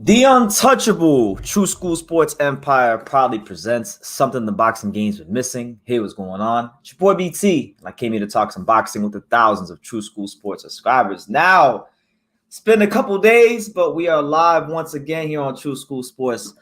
The untouchable True School Sports Empire proudly presents something the boxing games been missing. Hey, what's going on? It's your boy BT, and I came here to talk some boxing with the thousands of True School Sports subscribers. Now, it's been a couple days, but we are live once again here on True School Sports.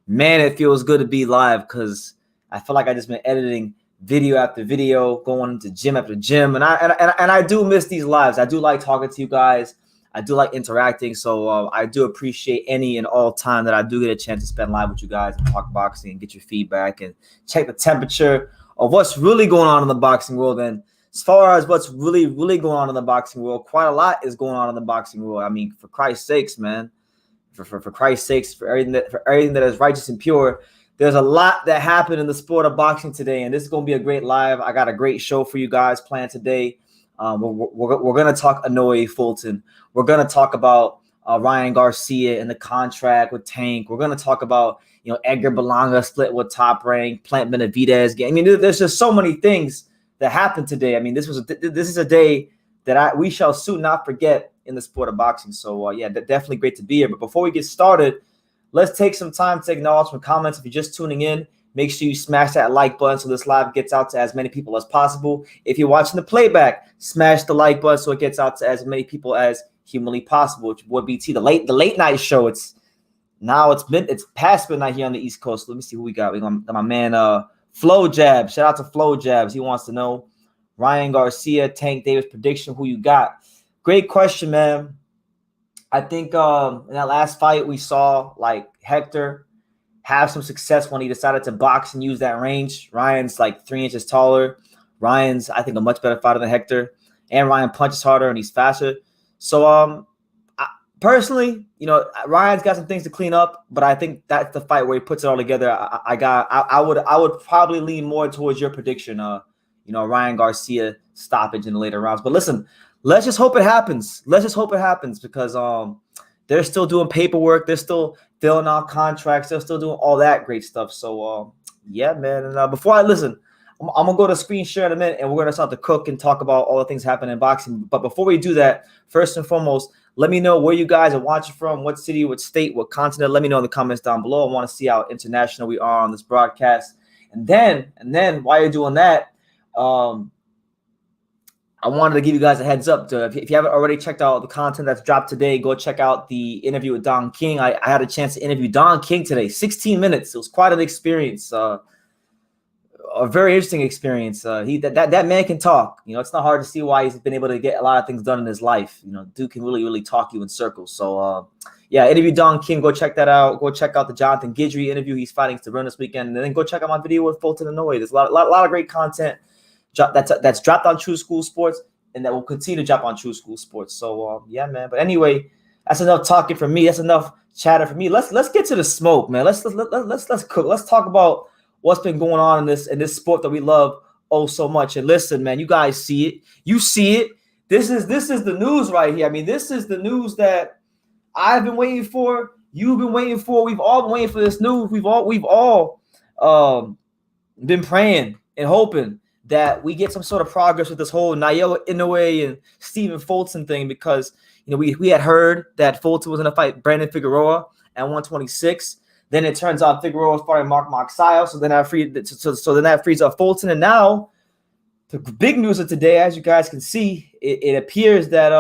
Man, it feels good to be live because I feel like I just been editing video after video, going to gym after gym, and I do miss these lives. I do like talking to you guys. I do like interacting, so I do appreciate any and all time that I do get a chance to spend live with you guys and talk boxing and get your feedback and check the temperature of what's really going on in the boxing world. And as far as what's really going on in the boxing world, quite a lot is going on in the boxing world. I mean, for Christ's sakes, man, for Christ's sakes, for everything that is righteous and pure, there's a lot that happened in the sport of boxing today, and this is going to be a great live. I got a great show for you guys planned today. We're going to talk Inoue Fulton. We're going to talk about Ryan Garcia and the contract with Tank. We're going to talk about, Edgar Berlanga split with Top Rank, Plant Benavidez game. I mean, there's just so many things that happened today. I mean, this is a day that we shall soon not forget in the sport of boxing. So, definitely great to be here. But before we get started, let's take some time to acknowledge some comments. If you're just tuning in, make sure you smash that like button so this live gets out to as many people as possible. If you're watching the playback, smash the like button so it gets out to as many people as humanly possible. It's your boy BT, the late night show. It's past midnight here on the East Coast. Let me see who we got. We got my man Flo Jab. Shout out to Flo Jabs. He wants to know Ryan Garcia, Tank Davis prediction. Who you got? Great question, man. I think in that last fight we saw like Hector have some success when he decided to box and use that range. Ryan's like 3 inches taller. Ryan's, I think, a much better fighter than Hector. And Ryan punches harder and he's faster. So personally, Ryan's got some things to clean up, but I think that's the fight where he puts it all together. I would probably lean more towards your prediction, Ryan Garcia stoppage in the later rounds. But listen, let's just hope it happens. Because they're still doing paperwork. They're still filling out contracts. They're still doing all that great stuff. So, yeah, man. And before I listen, I'm going to go to screen share in a minute, and we're going to start to cook and talk about all the things happening in boxing. But before we do that, first and foremost, let me know where you guys are watching from, what city, what state, what continent. Let me know in the comments down below. I want to see how international we are on this broadcast. And then while you're doing that, I wanted to give you guys a heads up. If you haven't already checked out the content that's dropped today, go check out the interview with Don King. I had a chance to interview Don King today, 16 minutes. It was quite an experience, a very interesting experience. That man can talk. It's not hard to see why he's been able to get a lot of things done in his life. Dude can really talk you in circles. So, interview Don King. Go check that out. Go check out the Jonathan Guidry interview. He's fighting to run this weekend. And then go check out my video with Fulton and Inouye. There's a lot of great content that's dropped on True School Sports, and that will continue to drop on True School Sports. So man. But anyway, that's enough talking for me. That's enough chatter for me. Let's get to the smoke, man. Let's cook. Let's talk about what's been going on in this sport that we love oh so much. And listen, man, you guys see it. You see it. This is the news right here. I mean, this is the news that I've been waiting for. You've been waiting for. We've all been waiting for this news. We've all been praying and hoping that we get some sort of progress with this whole Naoya, Inoue, and Stephen Fulton thing, because we had heard that Fulton was going to fight Brandon Figueroa at 126. Then it turns out Figueroa was fighting Mark Moxile, so then that frees up Fulton. And now the big news of today, as you guys can see, it appears that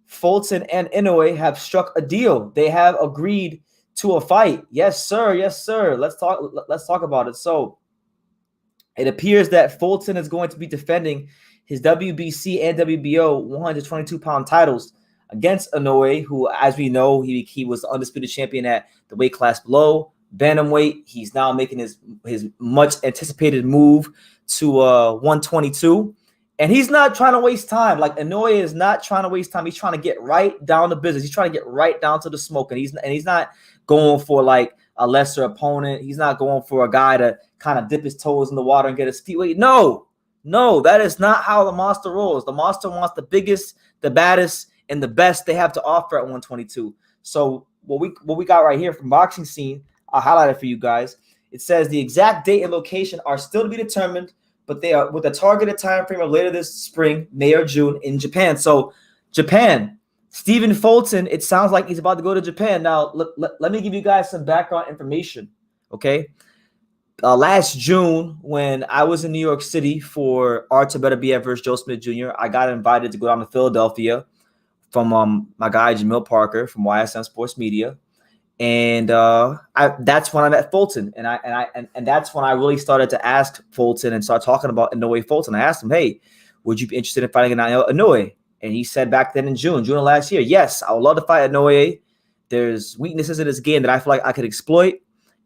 Fulton and Inouye have struck a deal. They have agreed to a fight. Yes, sir. Let's talk about it. So it appears that Fulton is going to be defending his WBC and WBO 122-pound titles against Inouye, who, as we know, he was the undisputed champion at the weight class below bantamweight. He's now making his much anticipated move to 122, and he's not trying to waste time. Like, Inouye is not trying to waste time. He's trying to get right down to business. He's trying to get right down to the smoke, and he's not going for like a lesser opponent. He's not going for a guy to kind of dip his toes in the water and get his feet wet. No, that is not how the Monster rolls. The Monster wants the biggest, the baddest, and the best they have to offer at 122. So what we got right here from Boxing Scene, I'll highlight it for you guys. It says the exact date and location are still to be determined, but they are with a targeted time frame of later this spring, May or June, in Japan. So Japan, Stephen Fulton, it sounds like he's about to go to Japan. Now, let me give you guys some background information, okay? Last June, when I was in New York City for Art to Better Be at versus Joe Smith Jr., I got invited to go down to Philadelphia from my guy Jamil Parker from YSM Sports Media, and that's when I met Fulton, and that's when I really started to ask Fulton and start talking about Inoue Fulton. I asked him, "Hey, would you be interested in fighting Inouye?" And he said back then in June of last year, "Yes, I would love to fight Inouye. There's weaknesses in this game that I feel like I could exploit,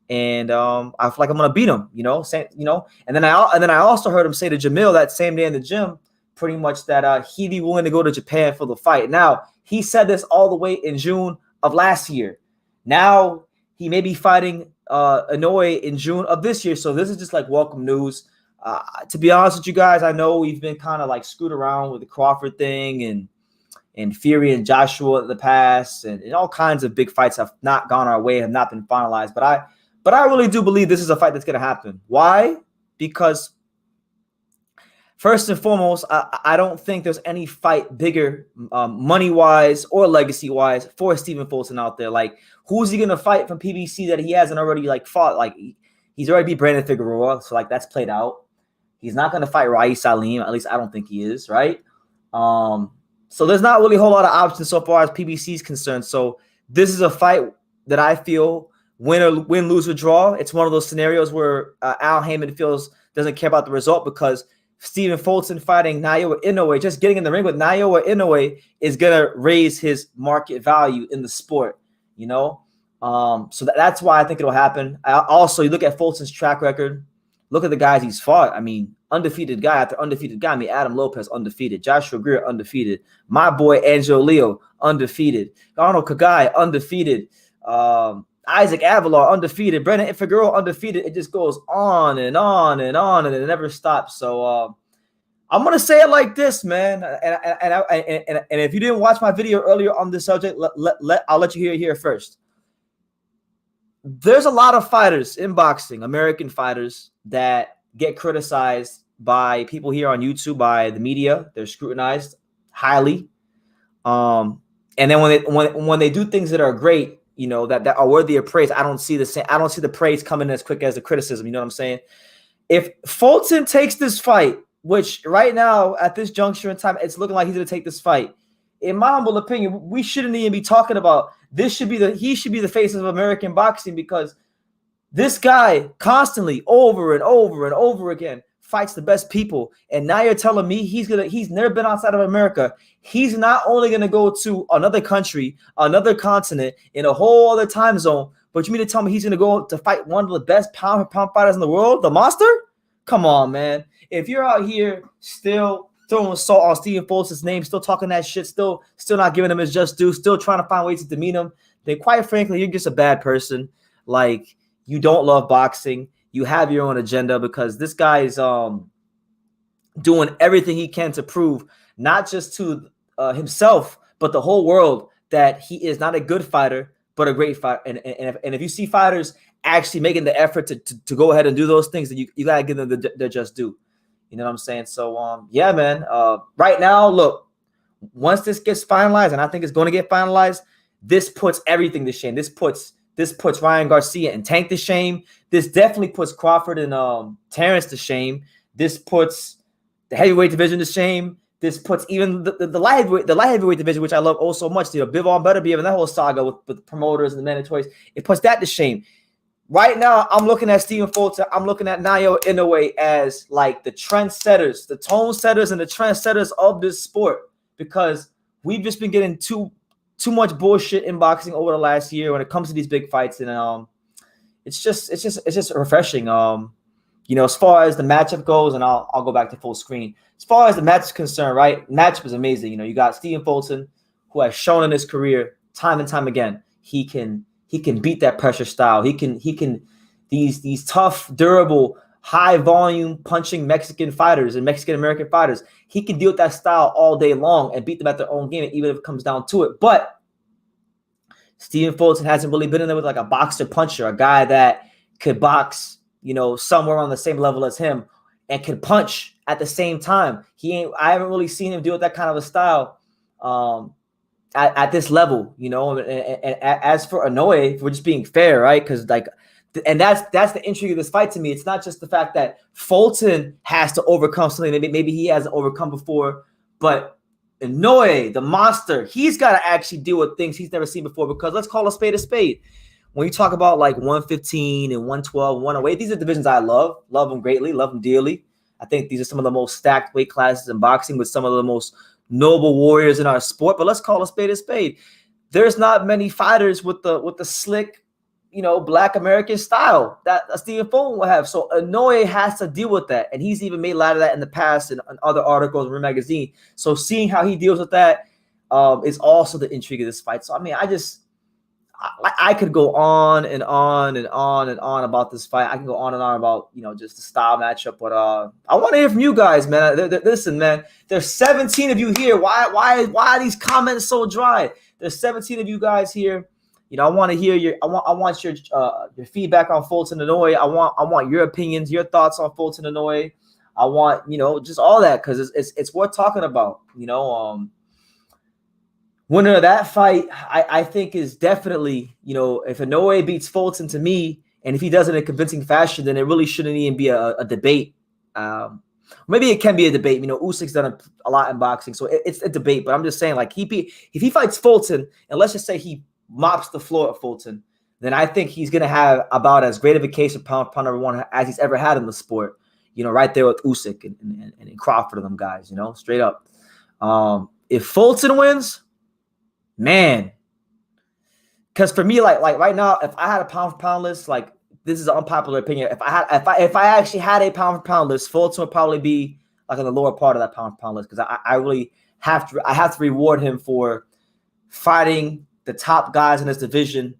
and I feel like I'm gonna beat him." And then I also heard him say to Jamil that same day in the gym, pretty much that he'd be willing to go to Japan for the fight. Now, he said this all the way in June of last year. Now he may be fighting Inouye in June of this year. So this is just like welcome news. To be honest with you guys, I know we've been kind of like screwed around with the Crawford thing and Fury and Joshua in the past, and all kinds of big fights have not gone our way, have not been finalized. But I really do believe this is a fight that's going to happen. Why? Because first and foremost, I don't think there's any fight bigger money-wise or legacy-wise for Stephen Fulton out there. Like, who's he going to fight from PBC that he hasn't already, like, fought? Like, he's already beat Brandon Figueroa, so, like, that's played out. He's not going to fight Rais Salim. At least I don't think he is, right? So there's not really a whole lot of options so far as PBC is concerned. So this is a fight that I feel win, lose, or draw. It's one of those scenarios where Al Heyman doesn't care about the result, because Stephen Fulton fighting Naoya Inoue, just getting in the ring with Naoya Inoue is going to raise his market value in the sport, So that's why I think it'll happen. Also, you look at Fulton's track record. Look at the guys he's fought. I mean, undefeated guy after undefeated guy. I mean, Adam Lopez, undefeated. Joshua Greer, undefeated. My boy, Angelo Leo, undefeated. Arnold Kagai, undefeated. Isaac Avalar, undefeated. Brendan Figueroa, undefeated. It just goes on and on and on, and it never stops. So I'm going to say it like this, man. And if you didn't watch my video earlier on this subject, I'll let you hear it here first. There's a lot of fighters in boxing, American fighters, that get criticized by people here on YouTube, by the media. They're scrutinized highly. And then when they do things that are great, that are worthy of praise, I don't see the praise coming as quick as the criticism. You know what I'm saying? If Fulton takes this fight, which right now at this juncture in time, it's looking like he's going to take this fight, in my humble opinion, we shouldn't even be talking about this. He should be the face of American boxing, because this guy constantly, over and over and over again, fights the best people. And now you're telling me he's never been outside of America. He's not only gonna go to another country, another continent, in a whole other time zone, but you mean to tell me he's gonna go to fight one of the best pound for pound fighters in the world, the monster? Come on, man. If you're out here still throwing salt on Stephen Fulton's name, still talking that shit, still not giving him his just due, still trying to find ways to demean him, then quite frankly, you're just a bad person. Like, you don't love boxing. You have your own agenda, because this guy is doing everything he can to prove, not just to himself, but the whole world, that he is not a good fighter, but a great fighter. And if you see fighters actually making the effort to go ahead and do those things, then you got to give them their just due. You know what I'm saying? So, yeah, man. Right now, look, once this gets finalized, and I think it's going to get finalized, this puts everything to shame. This puts Ryan Garcia and Tank to shame. This definitely puts Crawford and Terrence to shame. This puts the heavyweight division to shame. This puts even the light heavyweight division, which I love oh so much. Bivol Better Be, and that whole saga with the promoters and the mandatories. It puts that to shame. Right now, I'm looking at Stephen Fulton. I'm looking at Naoya Inoue as like the trendsetters, the tone setters, and the trendsetters of this sport, because we've just been getting too much bullshit in boxing over the last year when it comes to these big fights, and it's just refreshing. As far as the matchup goes, and I'll go back to full screen. As far as the match is concerned, right? Matchup is amazing. You got Stephen Fulton, who has shown in his career time and time again, he can beat that pressure style. He can these tough, durable, high volume punching Mexican fighters and Mexican American fighters. He can deal with that style all day long and beat them at their own game, even if it comes down to it. But Stephen Fulton hasn't really been in there with like a boxer puncher, a guy that could box, somewhere on the same level as him and could punch at the same time. I haven't really seen him deal with that kind of a style at this level, you know. And as for Inoue, if we're just being fair, right? Because like, and that's the intrigue of this fight to me. It's not just the fact that Fulton has to overcome something that maybe he hasn't overcome before, but Inoue, the monster, he's got to actually deal with things he's never seen before. Because let's call a spade a spade. When you talk about like 115 and 112, 108, these are divisions I love them greatly, love them dearly. I think these are some of the most stacked weight classes in boxing with some of the most noble warriors in our sport. But let's call a spade a spade. There's not many fighters with the slick, you know, Black American style that Stephen Fulton will have. So Inoue has to deal with that, and he's even made light of that in the past in other articles in Ring Magazine. So seeing how he deals with that is also the intrigue of this fight. So I mean, I could go on and on and on and on about this fight. I can go on and on about, you know, just the style matchup. But I want to hear from you guys, man. Listen, man, there's 17 of you here. Why are these comments so dry? There's 17 of you guys here. You know, I want to hear I want your feedback on Fulton Inouye. I want your opinions, your thoughts on Fulton Inouye. I want, you know, just all that, because it's worth talking about. You know, winner of that fight, I think, is definitely, you know, if Inoue beats Fulton, to me, and if he does it in a convincing fashion, then it really shouldn't even be a debate. Maybe it can be a debate. You know, Usyk's done a lot in boxing, so it's a debate. But I'm just saying, like, if he fights Fulton, and let's just say he mops the floor at Fulton, then I think he's going to have about as great of a case of pound number one as he's ever had in the sport. You know, right there with Usyk and Crawford and them guys, you know, straight up. If Fulton wins, man, because for me, like right now, if I had a pound for pound list, like, this is an unpopular opinion. If I actually had a pound for pound list, Fulton would probably be like in the lower part of that pound for pound list, because I really have to reward him for fighting the top guys in this division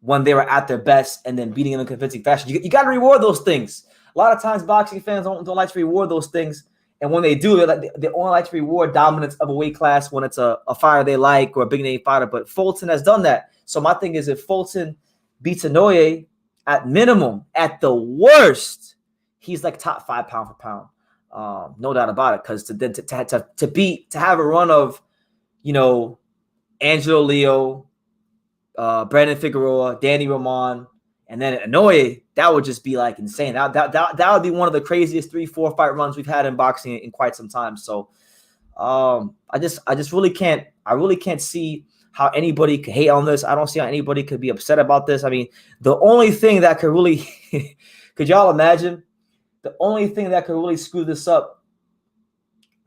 when they were at their best and then beating them in convincing fashion. You got to reward those things. A lot of times boxing fans don't like to reward those things. And when they do, they only like to reward dominance of a weight class when it's a fighter they like or a big name fighter. But Fulton has done that. So my thing is, if Fulton beats Inouye, at minimum, at the worst, he's like top 5 pound for pound. No doubt about it. Because to have a run of, you know, Angelo Leo, Brandon Figueroa, Danny Roman, and then Inouye, that would just be like insane. That would be one of the craziest 3-4 fight runs we've had in boxing in quite some time. So I just really can't see how anybody could hate on this. I don't see how anybody could be upset about this. I mean, the only thing that could really could y'all imagine? The only thing that could really screw this up,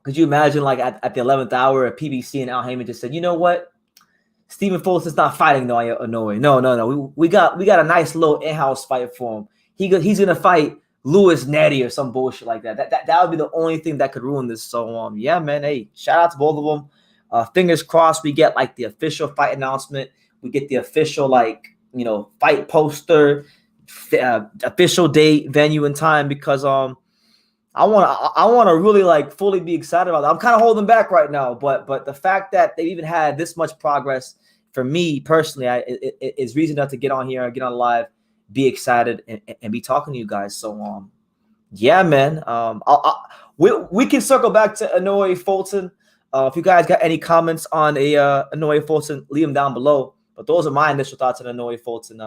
could you imagine, like at the 11th hour, PBC and Al Heyman just said, you know what? Stephen Fulton's not fighting Inouye. No. We got a nice little in-house fight for him. He's gonna fight Louis Netty or some bullshit like that. That would be the only thing that could ruin this. So yeah, man. Hey, shout out to both of them. Fingers crossed we get like the official fight announcement. We get the official, like, you know, fight poster, official date, venue, and time, because I want to really like fully be excited about that. I'm kind of holding back right now, but the fact that they've even had this much progress, for me personally, it is reason enough to get on here, get on live, be excited, and be talking to you guys. So yeah, man. We can circle back to Inoue Fulton. If you guys got any comments on Inoue Fulton, leave them down below. But those are my initial thoughts on Inoue Fulton.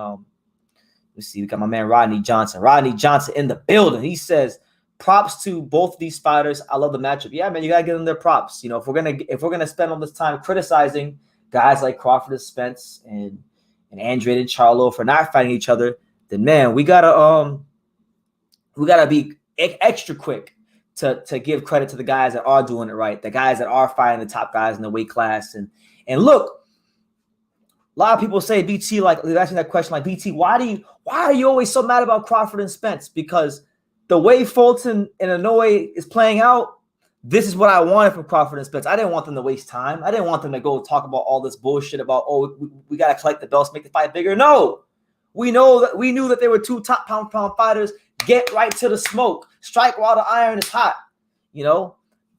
Let's see, we got my man Rodney Johnson. Rodney Johnson in the building. He says, props to both these fighters. I love the matchup. Yeah, man, you gotta give them their props. You know, if we're gonna spend all this time criticizing guys like Crawford and Spence and Andrade and Charlo for not fighting each other, then man, we gotta be extra quick to give credit to the guys that are doing it right, the guys that are fighting the top guys in the weight class. And look, a lot of people say, BT, like, they're asking that question, like, BT, why are you always so mad about Crawford and Spence? Because the way Fulton and Inouye is playing out, this is what I wanted from Crawford and Spence. I didn't want them to waste time. I didn't want them to go talk about all this bullshit about, oh, we got to collect the belts, make the fight bigger. No, we knew that they were two top pound fighters. Get right to the smoke. Strike while the iron is hot. You know,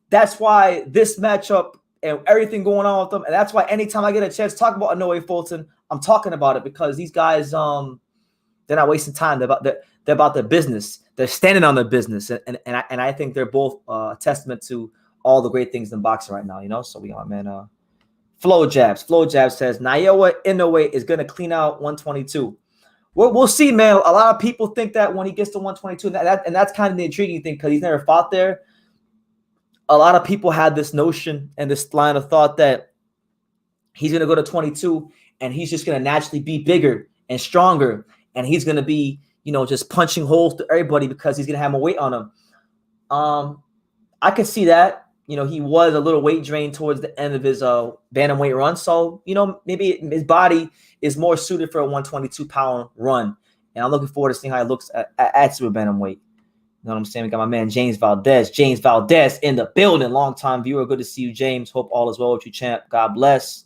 that's why this matchup and everything going on with them, and that's why anytime I get a chance to talk about Inoue Fulton, I'm talking about it, because these guys, they're not wasting time. They're about their business. They're standing on their business, and I think they're both a testament to all the great things in boxing right now. You know, so we are, man. Flow Jabs says Naoya Inoue is going to clean out 122. We'll see, man. A lot of people think that when he gets to 122, and that's kind of the intriguing thing because he's never fought there. A lot of people had this notion and this line of thought that he's going to go to 22 and he's just going to naturally be bigger and stronger. And he's going to be, just punching holes to everybody because he's going to have more weight on him. I could see that. He was a little weight drained towards the end of his bantamweight run. So, maybe his body is more suited for a 122-pound run. And I'm looking forward to seeing how he looks at super bantamweight. You know what I'm saying? We got my man James Valdez. James Valdez in the building. Long-time viewer. Good to see you, James. Hope all is well with you, champ. God bless.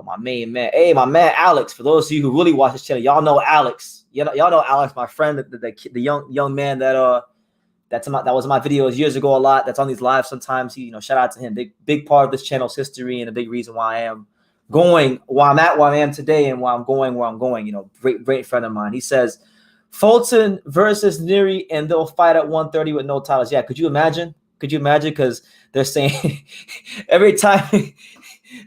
My main man. Hey, my man Alex. For those of you who really watch this channel, y'all know Alex. Y'all know Alex, my friend, the young man that was in my videos years ago a lot. That's on these lives sometimes. Shout out to him. Big part of this channel's history and a big reason why I am going where I'm at, where I am today, and why I'm going where I'm going. Great friend of mine. He says Fulton versus Neary, and they'll fight at 130 with no titles. Yeah, could you imagine? Because they're saying every time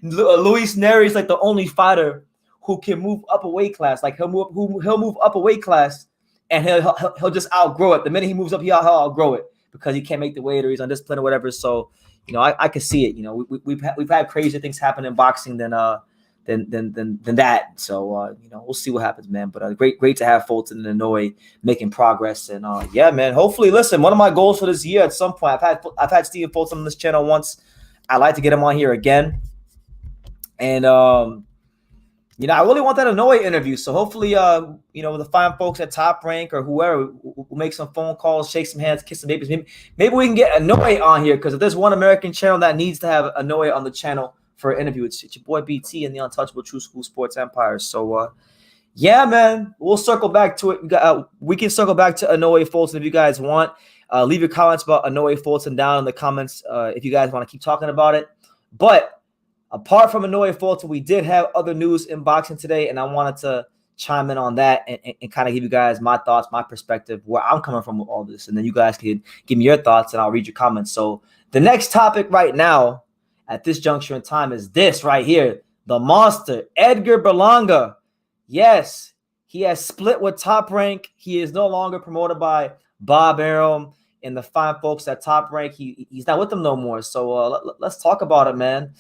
Luis Nery is like the only fighter who can move up a weight class. Like he'll move up a weight class. And he'll just outgrow it. The minute he moves up, he'll outgrow it because he can't make the weight or he's undisciplined or whatever. So, I can see it. We've had crazier things happen in boxing than that. So, we'll see what happens, man. But great to have Fulton and Inouye making progress. And yeah, man. Hopefully, listen. One of my goals for this year at some point, I've had Stephen Fulton on this channel once. I'd like to get him on here again. And I really want that Inouye interview. So hopefully, the fine folks at Top Rank or whoever will make some phone calls, shake some hands, kiss some babies. Maybe we can get Inouye on here because if there's one American channel that needs to have Inouye on the channel for an interview, it's your boy BT and the untouchable True School Sports Empire. So, yeah, man, we'll circle back to it. We can circle back to Inouye Fulton if you guys want. Leave your comments about Inouye Fulton down in the comments if you guys want to keep talking about it. But apart from Inouye Fulton, we did have other news in boxing today, and I wanted to chime in on that and kind of give you guys my thoughts, my perspective, where I'm coming from with all this, and then you guys can give me your thoughts, and I'll read your comments. So the next topic right now at this juncture in time is this right here, the monster, Edgar Berlanga. Yes, he has split with Top Rank. He is no longer promoted by Bob Arum and the fine folks at Top Rank. He's not with them no more. So let's talk about it, man.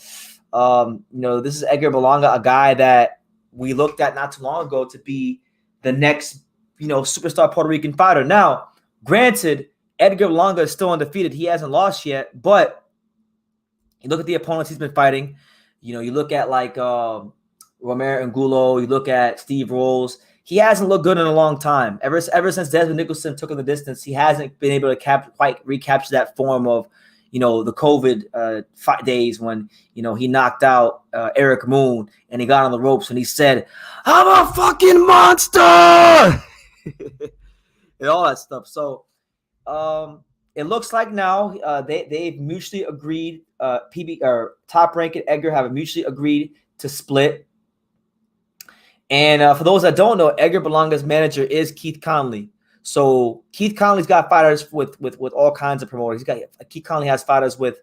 This is Edgar Berlanga, a guy that we looked at not too long ago to be the next, superstar Puerto Rican fighter. Now, granted, Edgar Berlanga is still undefeated. He hasn't lost yet, but you look at the opponents he's been fighting. You look at like Romero Angulo, you look at Steve Rolls. He hasn't looked good in a long time. Ever since Desmond Nicholson took him the distance, he hasn't been able to quite recapture that form of the COVID fight days when, he knocked out Eric Moon and he got on the ropes and he said, "I'm a fucking monster," and all that stuff. So it looks like now they've mutually agreed, Top Rank and Edgar have mutually agreed to split. And for those that don't know, Edgar Berlanga's manager is Keith Conley. So Keith Conley's got fighters with all kinds of promoters. Keith Conley has fighters with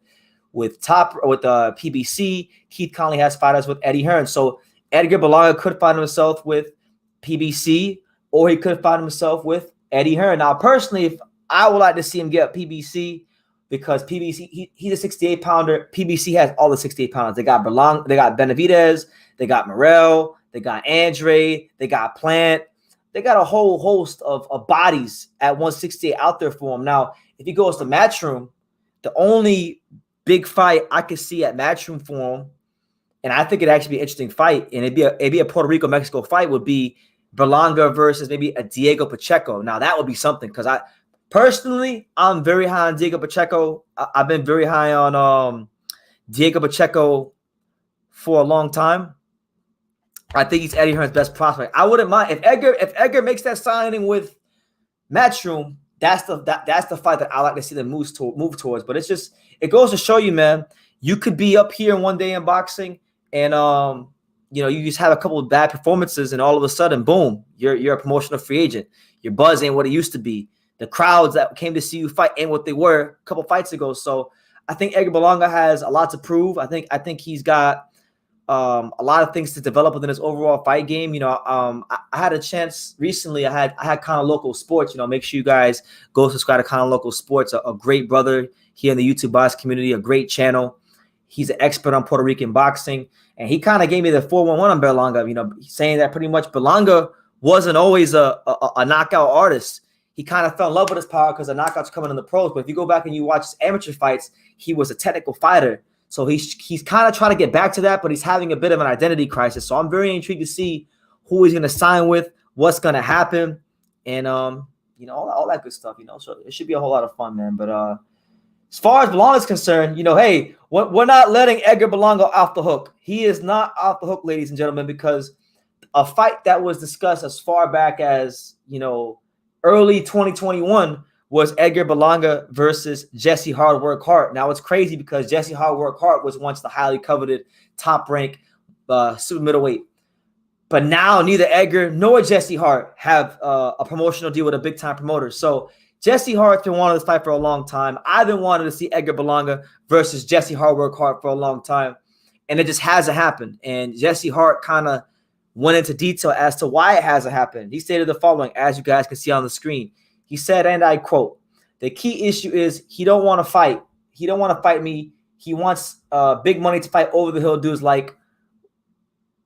PBC. Keith Conley has fighters with Eddie Hearn. So Edgar Berlanga could find himself with PBC, or he could find himself with Eddie Hearn. Now, personally, I would like to see him get PBC because PBC he's a 68-pounder. PBC has all the 68 pounders. They got Berlanga, they got Benavidez, they got Morel, they got Andre, they got Plant. They got a whole host of bodies at 168 out there for him. Now, if he goes to Matchroom, the only big fight I could see at Matchroom for him, and I think it'd actually be an interesting fight, and it'd be a Puerto Rico-Mexico fight, would be Berlanga versus maybe a Diego Pacheco. Now, that would be something because I'm very high on Diego Pacheco. I've been very high on Diego Pacheco for a long time. I think he's Eddie Hearn's best prospect. I wouldn't mind if Edgar makes that signing with Matchroom. That's the fight that I like to see them move towards. But it goes to show you, man, you could be up here one day in boxing, and you just have a couple of bad performances, and all of a sudden, boom, you're a promotional free agent. Your buzz ain't what it used to be. The crowds that came to see you fight ain't what they were a couple fights ago. So I think Edgar Berlanga has a lot to prove. I think he's got a lot of things to develop within his overall fight game. I had a chance recently. I had Kind of Local Sports. Make sure you guys go subscribe to Kind of Local Sports. A great brother here in the YouTube box community, a great channel. He's an expert on Puerto Rican boxing, and he kind of gave me the 411 on Berlanga. Saying that pretty much Berlanga wasn't always a knockout artist. He kind of fell in love with his power because the knockouts coming in the pros. But if you go back and you watch his amateur fights, he was a technical fighter. So he's kind of trying to get back to that, but he's having a bit of an identity crisis. So I'm very intrigued to see who he's going to sign with, what's going to happen, and all that good stuff. So it should be a whole lot of fun, man. But as far as Berlanga is concerned, hey, we're not letting Edgar Berlanga off the hook. He is not off the hook, ladies and gentlemen, because a fight that was discussed as far back as early 2021 was Edgar Berlanga versus Jesse Hardwork Hart. Now, it's crazy because Jesse Hardwork Hart was once the highly coveted top-ranked super middleweight. But now neither Edgar nor Jesse Hart have a promotional deal with a big-time promoter. So Jesse Hart's been wanting this fight for a long time. I've been wanting to see Edgar Berlanga versus Jesse Hardwork Hart for a long time, and it just hasn't happened. And Jesse Hart kind of went into detail as to why it hasn't happened. He stated the following, as you guys can see on the screen. He said, and I quote, "The key issue is he don't want to fight. He don't want to fight me. He wants big money to fight over the hill dudes like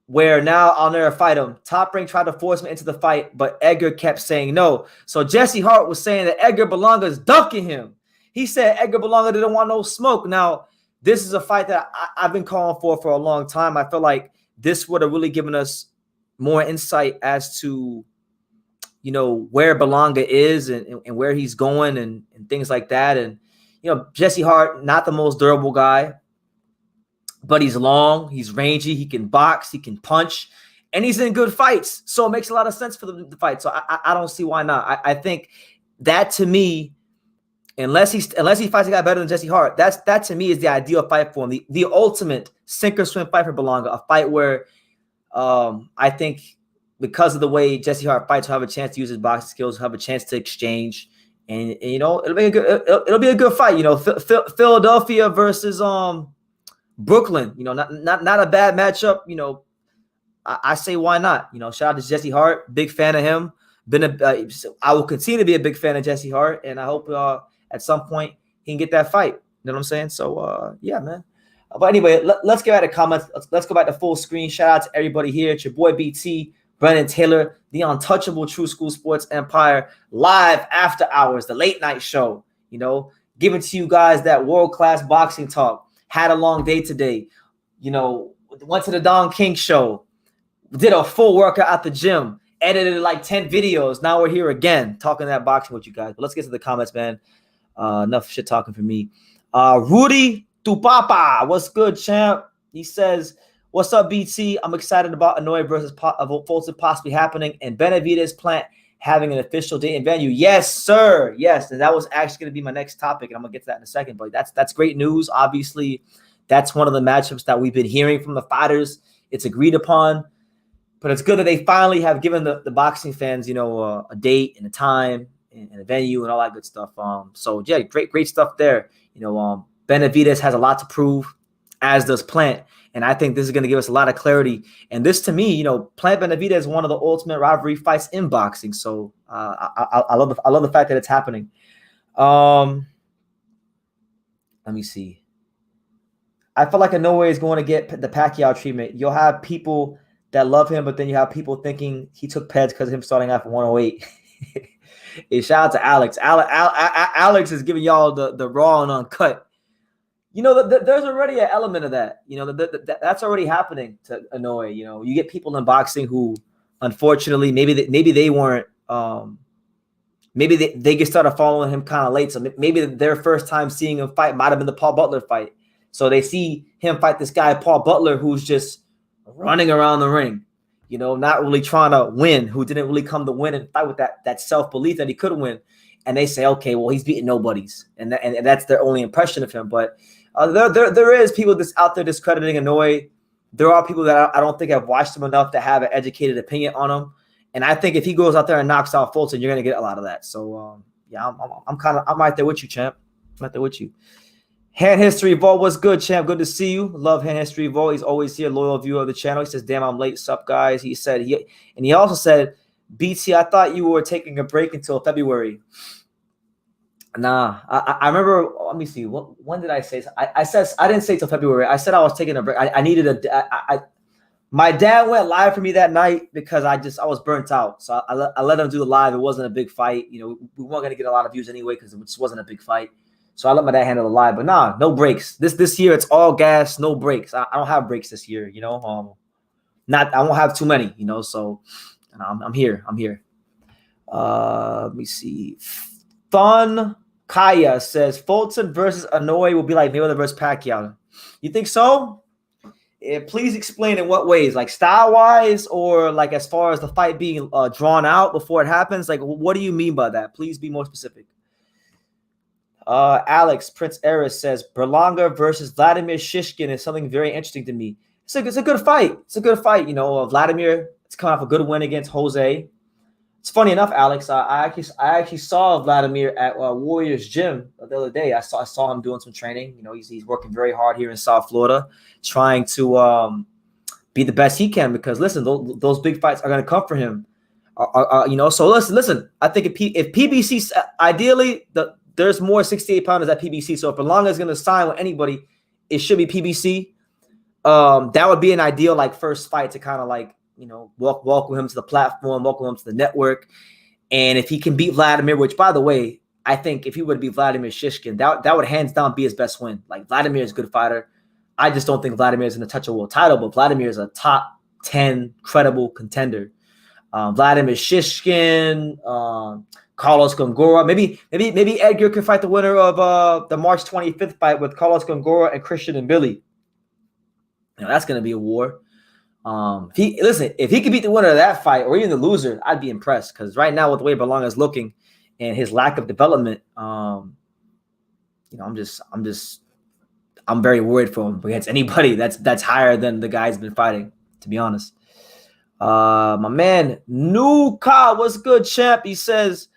where now I'll never fight him. Top Rank tried to force me into the fight, but Edgar kept saying no." So Jesse Hart was saying that Edgar Berlanga is ducking him. He said Edgar Berlanga didn't want no smoke. Now, this is a fight that I've been calling for a long time. I feel like this would have really given us more insight as to where Berlanga is and where he's going and things like that. And, Jesse Hart, not the most durable guy, but he's long, he's rangy, he can box, he can punch, and he's in good fights. So it makes a lot of sense for the fight. So I don't see why not. I think that, to me, unless he fights a guy better than Jesse Hart, that to me is the ideal fight for him. The ultimate sink or swim fight for Berlanga, a fight where I think because of the way Jesse Hart fights, he'll have a chance to use his boxing skills, he'll have a chance to exchange, and it'll be a good fight. Philadelphia versus Brooklyn, not a bad matchup. I say why not? Shout out to Jesse Hart, big fan of him. I will continue to be a big fan of Jesse Hart, and I hope at some point he can get that fight. You know what I'm saying? So yeah, man. But anyway, let's get back to comments. Let's go back to full screen. Shout out to everybody here. It's your boy BT, Brennan Taylor, the untouchable True School Sports Empire, live after hours, the late night show. Giving to you guys that world-class boxing talk. Had a long day today. Went to the Don King show. Did a full workout at the gym. Edited like 10 videos. Now we're here again talking that boxing with you guys. But let's get to the comments, man. Enough shit talking for me. Rudy Tupapa, what's good, champ? He says, "What's up, BT? I'm excited about Inouye versus Fulton possibly happening, and Benavidez plant having an official date and venue." Yes, sir. Yes, and that was actually going to be my next topic, and I'm going to get to that in a second. But that's great news. Obviously, that's one of the matchups that we've been hearing from the fighters. It's agreed upon, but it's good that they finally have given the boxing fans, a date and a time and a venue and all that good stuff. So yeah, great stuff there. Benavidez has a lot to prove, as does Plant. And I think this is going to give us a lot of clarity. And this, to me, Plant Benavidez is one of the ultimate rivalry fights in boxing. So I love the fact that it's happening. Let me see. I feel like Inoue is going to get the Pacquiao treatment. You'll have people that love him, but then you have people thinking he took Peds because of him starting off at 108. Hey, shout out to Alex. Alex is giving y'all the raw and uncut. There's already an element of that. That's already happening to Inouye. You get people in boxing who, unfortunately, maybe they weren't. Maybe they get started following him kind of late. So maybe their first time seeing him fight might have been the Paul Butler fight. So they see him fight this guy, Paul Butler, who's just running around the ring, not really trying to win, who didn't really come to win and fight with that self-belief that he could win. And they say, okay, well, he's beating nobodies. And that's their only impression of him. But there is people that's out there discrediting Inouye. There are people that I don't think have watched him enough to have an educated opinion on him. And I think if he goes out there and knocks out Fulton, you're going to get a lot of that. So, yeah, I'm right there with you, champ. I'm right there with you. Hand History Vault, what's good, champ? Good to see you. Love Hand History Vault. He's always here, loyal viewer of the channel. He says, damn, I'm late. Sup, guys? He said, he also said, BT, I thought you were taking a break until February. Nah, I remember, let me see. When did I say? I said, I didn't say till February. I said I was taking a break. I needed my dad went live for me that night because I was burnt out. So I let him do the live. It wasn't a big fight. You know, we weren't going to get a lot of views anyway because it just wasn't a big fight. So I let my dad handle the live. But nah, no breaks. This year, it's all gas, no breaks. I don't have breaks this year, you know. I won't have too many, you know. So I'm here. Let me see. Fun Kaya says Fulton versus Inoue will be like Mayweather versus Pacquiao. You think so? Please explain in what ways, like style-wise or like as far as the fight being drawn out before it happens. Like, what do you mean by that? Please be more specific. Alex Prince Eris says Berlanga versus Vladimir Shishkin is something very interesting to me. It's a good fight. It's a good fight. You know, Vladimir, it's coming off a good win against Jose. It's funny enough, Alex. I actually saw Vladimir at Warriors Gym the other day. I saw him doing some training. You know, he's working very hard here in South Florida, trying to be the best he can. Because listen, those big fights are going to come for him. You know, so listen. I think if PBC, ideally there's more 68 pounders at PBC. So if Berlanga is going to sign with anybody, it should be PBC. That would be an ideal like first fight to kind of like, you know, welcome him to the platform, welcome him to the network. And if he can beat Vladimir, which by the way, I think if he would beat Vladimir Shishkin, that would hands down be his best win. Like Vladimir is a good fighter. I just don't think Vladimir is going to touch a world title, but Vladimir is a top 10 credible contender. Vladimir Shishkin, Carlos Gongora. Maybe Edgar could fight the winner of the March 25th fight with Carlos Gongora and Christian and Billy. You know, that's going to be a war. If he could beat the winner of that fight or even the loser, I'd be impressed. Because right now, with the way Berlanga is looking and his lack of development, you know, I'm very worried for him against anybody that's higher than the guy he's been fighting. To be honest, my man Nuka, what's good, champ? He says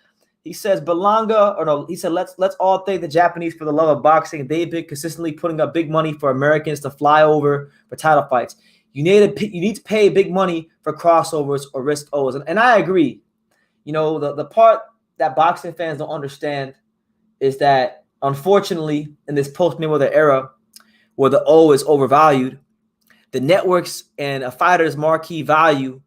Berlanga, or no, he said let's all thank the Japanese for the love of boxing. They've been consistently putting up big money for Americans to fly over for title fights. You need to pay big money for crossovers or risk O's. And I agree. You know, the part that boxing fans don't understand is that, unfortunately, in this post-Mayweather era where the O is overvalued, the networks and a fighter's marquee value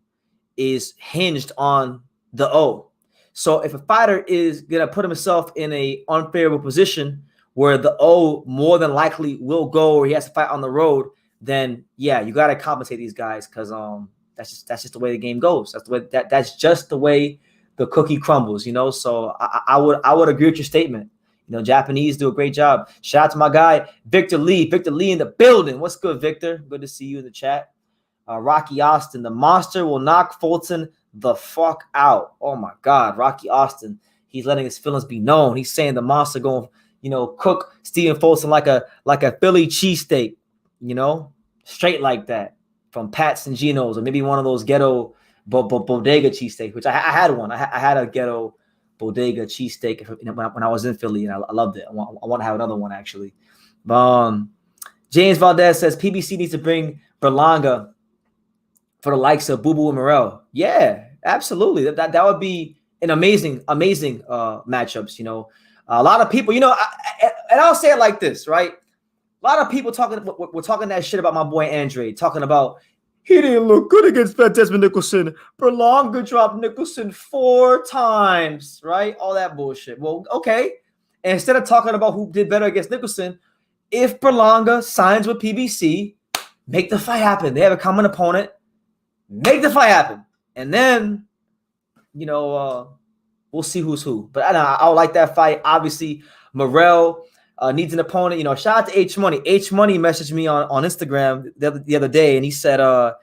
is hinged on the O. So if a fighter is going to put himself in an unfavorable position where the O more than likely will go or he has to fight on the road, then yeah, you got to compensate these guys because that's just the way the game goes. That's just the way the cookie crumbles, you know. So I would agree with your statement. You know, Japanese do a great job. Shout out to my guy Victor Lee in the building. What's good, Victor? Good to see you in the chat. Rocky Austin, the monster will knock Fulton the fuck out. Oh my God, Rocky Austin. He's letting his feelings be known. He's saying the monster going, you know, cook Stephen Fulton like a Philly cheesesteak. You know, straight like that from Pat's and Geno's, or maybe one of those ghetto bodega cheesesteak, which I had one. I had a ghetto bodega cheesesteak when I was in Philly, and I loved it. I want to have another one actually. James Valdez says PBC needs to bring Berlanga for the likes of Boo Boo and Morel. Yeah, absolutely. That would be an amazing matchups. You know, a lot of people. You know, and I'll say it like this, right? A lot of people we're talking that shit about my boy Andre, talking about he didn't look good against Desmond Nicholson. Berlanga dropped Nicholson 4 times, right? All that bullshit. Well, okay. And instead of talking about who did better against Nicholson, if Berlanga signs with PBC, make the fight happen. They have a common opponent. Make the fight happen. And then, you know, we'll see who's who. But I would like that fight. Obviously, Morel needs an opponent. You know, shout out to H Money. H Money messaged me on Instagram the other day, and he said,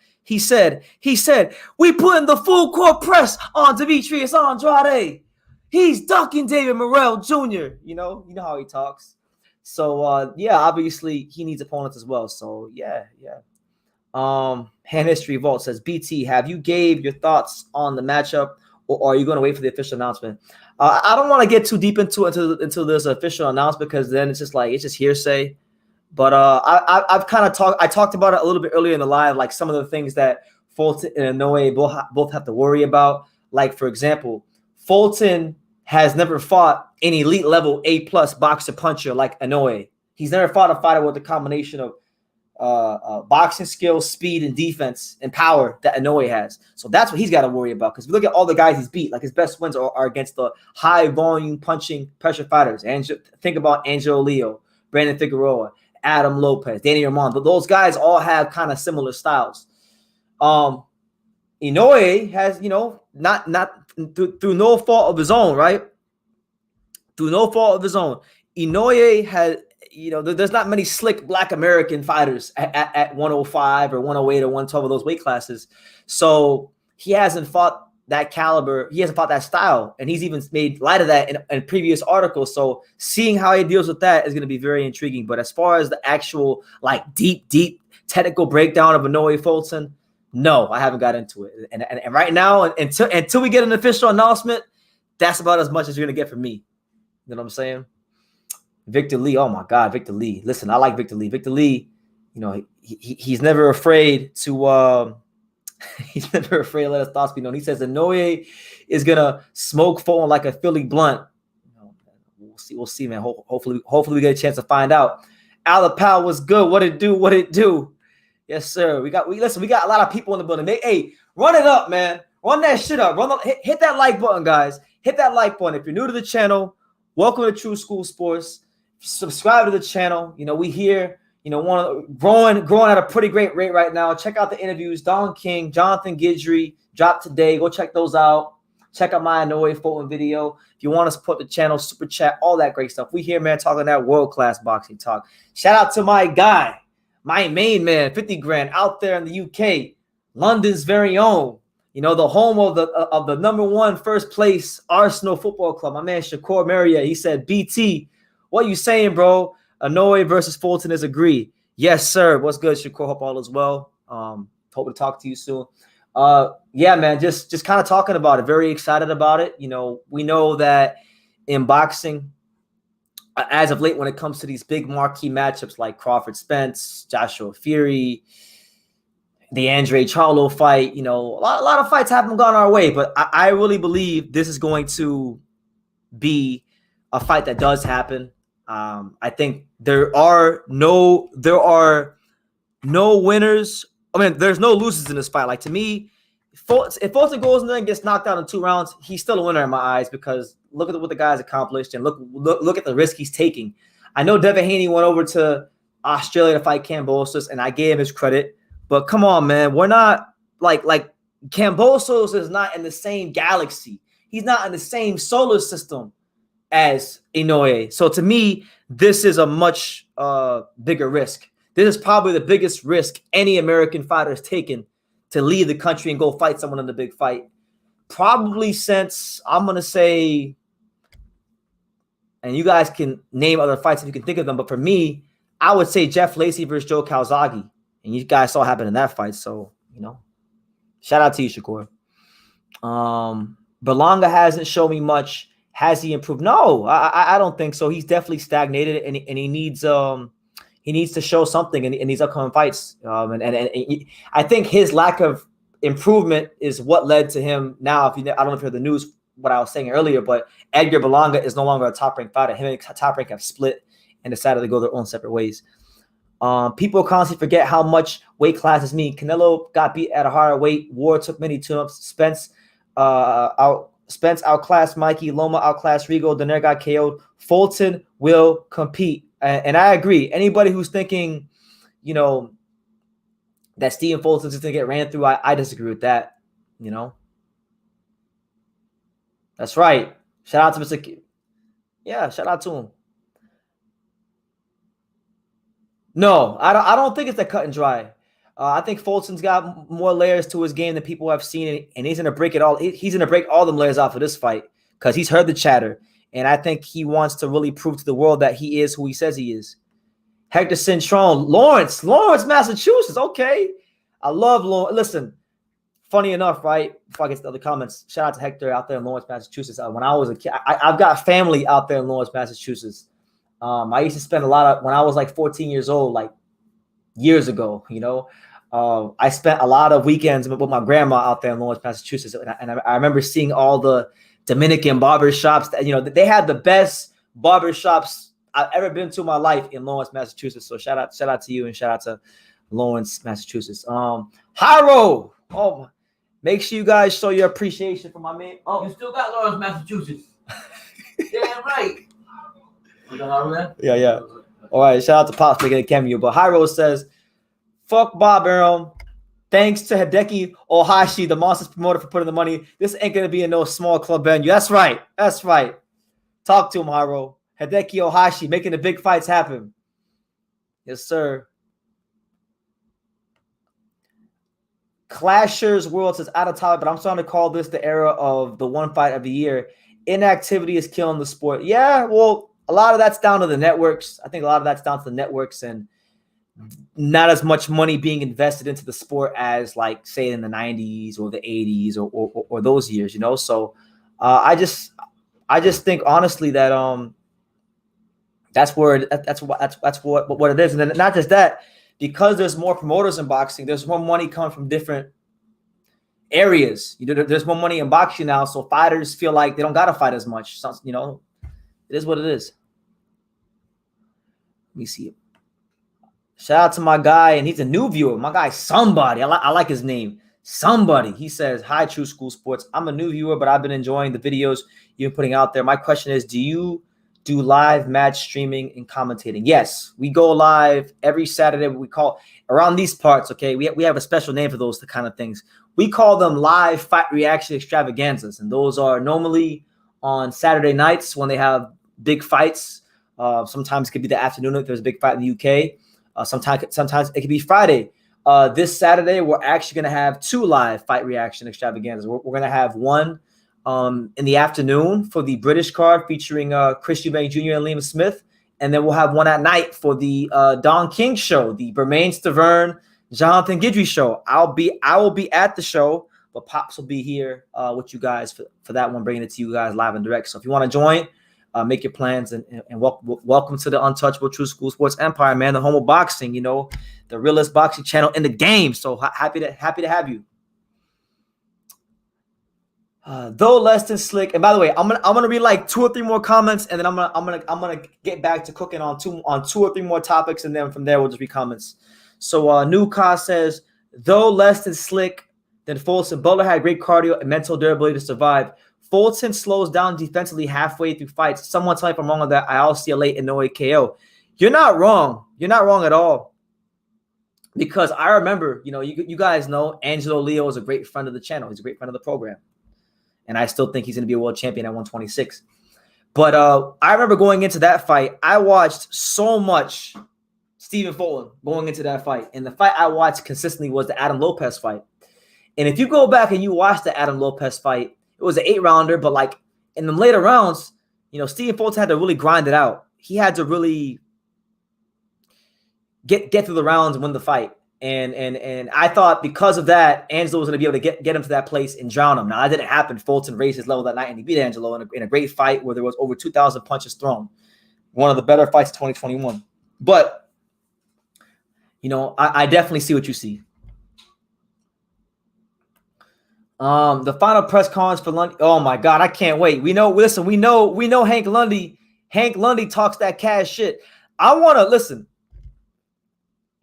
we putting the full court press on Demetrius Andrade. He's ducking David Morrell Jr. You know how he talks. So yeah, obviously he needs opponents as well. So yeah. Hand History Vault says, BT, have you gave your thoughts on the matchup or are you going to wait for the official announcement? I don't want to get too deep into this official announcement because then it's just hearsay. But I've kind of talked about it a little bit earlier in the live, like some of the things that Fulton and Inoue both have to worry about. Like, for example, Fulton has never fought an elite level A+ boxer puncher like Inouye. He's never fought a fighter with a combination of boxing skills, speed, and defense and power that Inouye has. So that's what he's got to worry about. Because if you look at all the guys he's beat, like his best wins are against the high volume punching pressure fighters. And think about Angelo Leo, Brandon Figueroa, Adam Lopez, Danny Armand. But those guys all have kind of similar styles. Inouye has, not through no fault of his own, right? Through no fault of his own, Inouye has, there's not many slick Black American fighters at 105 or 108 or 112 of those weight classes. So he hasn't fought that caliber. He hasn't fought that style. And he's even made light of that in previous articles. So seeing how he deals with that is going to be very intriguing. But as far as the actual, deep technical breakdown of Inoue Fulton, no, I haven't got into it. And right now, until we get an official announcement, that's about as much as you're going to get from me. You know what I'm saying? Victor Lee. Oh, my God, Victor Lee. Listen, I like Victor Lee. Victor Lee, he's never afraid to he's never afraid to let his thoughts be known. He says Inouye is going to smoke Fulton like a Philly blunt. We'll see, man. Hopefully we get a chance to find out. Alapal was good. What it do? Yes, sir. We got a lot of people in the building. Hey, run it up, man. Run that shit up. Hit that like button, guys. Hit that like button. If you're new to the channel, welcome to True School Sports. Subscribe to the channel. We here, growing at a pretty great rate right now. Check out the interviews. Don King, Jonathan Guidry dropped today. Go check those out. Check out my Inoue Fulton video. If you want to support the channel, super chat, all that great stuff. We here, man, talking that world-class boxing talk. Shout out to my guy, my main man, 50 grand out there in the UK, London's very own. The home of the number one first place Arsenal Football Club. My man Shakur Maria, he said, BT, what you saying, bro? Inoue versus Fulton is agree. Yes, sir. What's good, Shakur? Hope all is well. Hope to talk to you soon. Yeah, man, just kind of talking about it. Very excited about it. We know that in boxing, as of late, when it comes to these big marquee matchups like Crawford Spence, Joshua Fury, the Andre Charlo fight, a lot of fights haven't gone our way, but I really believe this is going to be a fight that does happen. I think there are no winners. I mean, there's no losers in this fight. Like, to me, if Fulton goes in there and gets knocked out in 2 rounds, he's still a winner in my eyes because look at what the guy's accomplished and look at the risk he's taking. I know Devin Haney went over to Australia to fight Kambosos, and I gave him his credit. But come on, man, we're not like Kambosos is not in the same galaxy. He's not in the same solar system as Inouye. So to me, this is a much bigger risk. This is probably the biggest risk any American fighter has taken to leave the country and go fight someone in the big fight. Probably since, I'm going to say, and you guys can name other fights if you can think of them, but for me, I would say Jeff Lacey versus Joe Calzaghe. And you guys saw what happened in that fight. So, shout out to you, Shakur. Berlanga hasn't shown me much. Has he improved? No, I don't think so. He's definitely stagnated, and he needs to show something in these upcoming fights. And I think his lack of improvement is what led to him now. I don't know if you heard the news, what I was saying earlier, but Edgar Berlanga is no longer a top-ranked fighter. Him and Top Rank have split and decided to go their own separate ways. People constantly forget how much weight classes mean. Canelo got beat at a higher weight. Ward took many tune-ups. Spence outclassed Mikey. Loma outclassed Rigo. Donaire got KO'd. Fulton will compete. And I agree. Anybody who's thinking, that Stephen Fulton's just going to get ran through, I disagree with that. That's right. Shout out to Mr. Yeah, shout out to him. No, I don't think it's that cut and dry. I think Fulton's got more layers to his game than people have seen, and he's going to break it all. He's going to break all them layers off of this fight because he's heard the chatter, and I think he wants to really prove to the world that he is who he says he is. Hector Cintrone, Lawrence, Massachusetts. Okay, I love Lawrence. Listen, funny enough, right? Before I get to the other comments, shout out to Hector out there in Lawrence, Massachusetts. When I was a kid, I've got family out there in Lawrence, Massachusetts. I used to spend a lot of, when I was like 14 years old, like years ago, I spent a lot of weekends with my grandma out there in Lawrence, Massachusetts. And I remember seeing all the Dominican barber shops that, they had the best barber shops I've ever been to in my life in Lawrence, Massachusetts. So shout out to you and shout out to Lawrence, Massachusetts. Hyro. Oh, make sure you guys show your appreciation for my man. Oh, you still got Lawrence, Massachusetts. Damn right. Yeah. All right, shout out to Pops making a cameo. But Hyro says, fuck Bob Arum. Thanks to Hideki Ohashi, the Monsters promoter, for putting the money. This ain't going to be in no small club venue. That's right. Talk to him, Hyro. Hideki Ohashi making the big fights happen. Yes, sir. Clashers World says, out of topic, but I'm starting to call this the era of the one fight every year. Inactivity is killing the sport. Yeah, well, a lot of that's down to the networks. I think a lot of that's down to the networks and not as much money being invested into the sport as, like, say, in the 90s or the 80s or those years, So I just think honestly that that's what it is. And then not just that, because there's more promoters in boxing, there's more money coming from different areas. There's more money in boxing now, so fighters feel like they don't gotta fight as much. So, it is what it is. Let me see. Shout out to my guy, and he's a new viewer. My guy, Somebody. I like his name. Somebody. He says, hi, True School Sports. I'm a new viewer, but I've been enjoying the videos you've been putting out there. My question is, do you do live match streaming and commentating? Yes, we go live every Saturday. We call around these parts, okay? We have a special name for those kind of things. We call them live fight reaction extravaganzas, and those are normally on Saturday nights when they have big fights. Sometimes it could be the afternoon if there's a big fight in the UK. Sometimes it could be Friday. This Saturday, we're actually going to have 2 live fight reaction extravaganzas. We're going to have one in the afternoon for the British card featuring Chris Eubank Jr. and Liam Smith. And then we'll have one at night for the Don King show, the Bermain Stavern, Jonathan Guidry show. I will be at the show, but Pops will be here with you guys for that one, bringing it to you guys live and direct. So if you want to join, make your plans and welcome to the untouchable True School Sports Empire, man. The home of boxing, the realest boxing channel in the game. So happy to have you. Though less than slick. And by the way, I'm gonna read like 2 or 3 more comments, and then I'm gonna get back to cooking on 2 or 3 more topics, and then from there we'll just read comments. So New Ka says, though less than slick than Fulton, Butler had great cardio and mental durability to survive. Fulton slows down defensively halfway through fights. Someone tell me if I'm wrong on that. I also see a late Inoue KO. You're not wrong. You're not wrong at all. Because I remember, you guys know Angelo Leo is a great friend of the channel. He's a great friend of the program. And I still think he's going to be a world champion at 126. But I remember going into that fight, I watched so much Stephen Fulton going into that fight. And the fight I watched consistently was the Adam Lopez fight. And if you go back and you watch the Adam Lopez fight, it was an 8-rounder, but like in the later rounds, Stephen Fulton had to really grind it out. He had to really get through the rounds and win the fight. And I thought because of that, Angelo was going to be able to get him to that place and drown him. Now, that didn't happen. Fulton raised his level that night, and he beat Angelo in a great fight where there was over 2,000 punches thrown. One of the better fights of 2021. But, I definitely see what you see. The final press conference for Lundy. Oh my God, I can't wait. We know Hank Lundy. Hank Lundy talks that cash shit. I want to listen.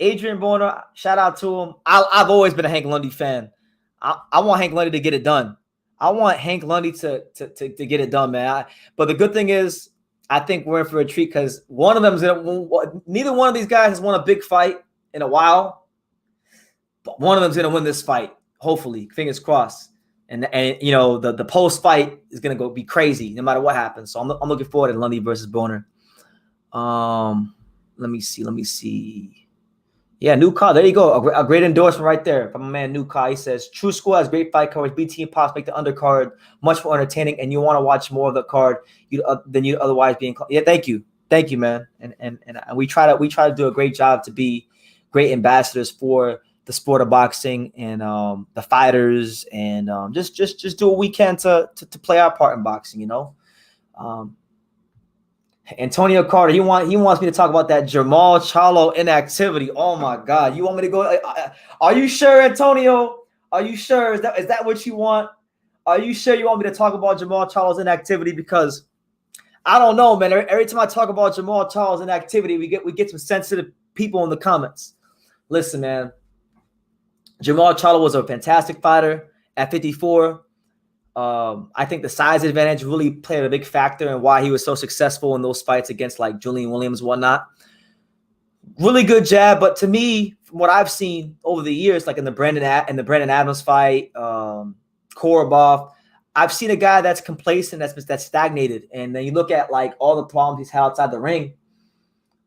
Adrian Borner, shout out to him. I've always been a Hank Lundy fan. I want Hank Lundy to get it done. I want Hank Lundy to get it done, man. But the good thing is, I think we're in for a treat because neither one of these guys has won a big fight in a while. But one of them's gonna win this fight. Hopefully, fingers crossed. And the post fight is gonna be crazy no matter what happens. So I'm looking forward to Lundy versus Borner. Let me see. Yeah, New Ka. There you go. A great endorsement right there from my man New Ka. He says, True School has great fight coverage. BT and Pops make the undercard much more entertaining, and you want to watch more of the card than you'd otherwise be inclined. Yeah, thank you, man. And we try to do a great job to be great ambassadors for the sport of boxing and the fighters, and just do what we can to play our part in boxing. You know, Antonio Carter, he wants me to talk about that Jamal Charlo inactivity. Oh my God, you want me to go? Are you sure, Antonio? Are you sure? Is that what you want? Are you sure you want me to talk about Jamal Charlo's inactivity? Because I don't know, man. Every time I talk about Jamal Charlo's inactivity, we get some sensitive people in the comments. Listen, man. Jamal Charlo was a fantastic fighter at 54. I think the size advantage really played a big factor in why he was so successful in those fights against like Julian Williams and whatnot. Really good jab, but to me, from what I've seen over the years, like in the Brandon Adams fight, Korobov, I've seen a guy that's complacent, that's stagnated, and then you look at like all the problems he's had outside the ring.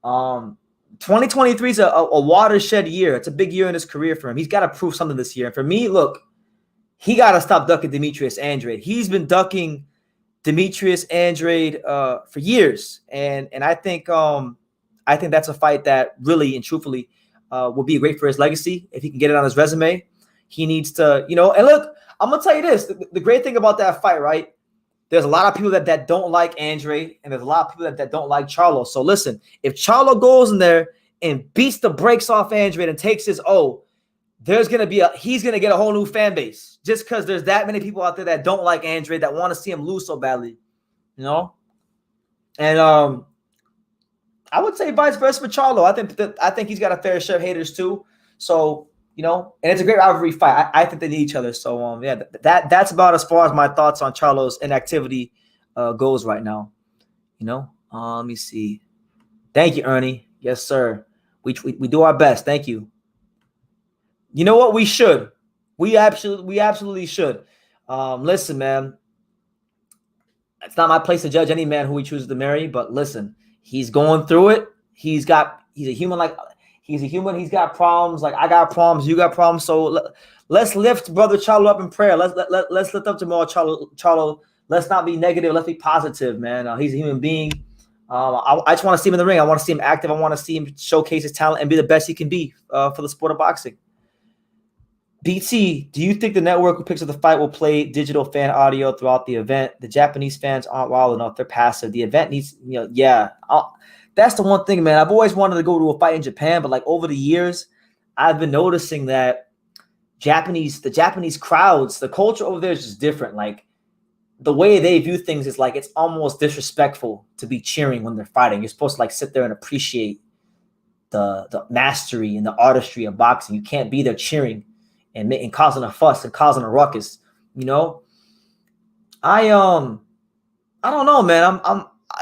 2023 is a watershed year. It's a big year in his career for him. He's got to prove something this year. And for me, look, he got to stop ducking Demetrius Andrade. He's been ducking Demetrius Andrade for years, and I think that's a fight that really and truthfully will be great for his legacy if he can get it on his resume. He needs to, you know. And look, I'm gonna tell you this: the great thing about that fight, right? There's a lot of people that don't like Andrade, and there's a lot of people that don't like Charlo. So listen, if Charlo goes in there and beats the brakes off Andrade and takes his O, he's gonna get a whole new fan base just because there's that many people out there that don't like Andrade, that want to see him lose so badly, you know. And I would say vice versa for Charlo. I think he's got a fair share of haters too. So, you know, and it's a great rivalry fight. I think they need each other. So yeah, that's about as far as my thoughts on Charlo's inactivity goes right now. You know, let me see. Thank you, Ernie. Yes, sir. We do our best. Thank you. You know what? We should. We absolutely should. Listen, man. It's not my place to judge any man who he chooses to marry, but listen, he's going through it. He's a human. He's got problems. Like I got problems. You got problems. So let's lift brother Charlo up in prayer. Let's lift up Jamal Charlo. Let's not be negative. Let's be positive, man. He's a human being. I just want to see him in the ring. I want to see him active. I want to see him showcase his talent and be the best he can be for the sport of boxing. BT, do you think the network who picks up the fight will play digital fan audio throughout the event? The Japanese fans aren't wild enough. They're passive. The event needs, that's the one thing, man. I've always wanted to go to a fight in Japan, but like over the years, I've been noticing that the Japanese crowds, the culture over there is just different. Like the way they view things is like it's almost disrespectful to be cheering when they're fighting. You're supposed to like sit there and appreciate the mastery and the artistry of boxing. You can't be there cheering and causing a fuss and causing a ruckus, you know. I don't know, man.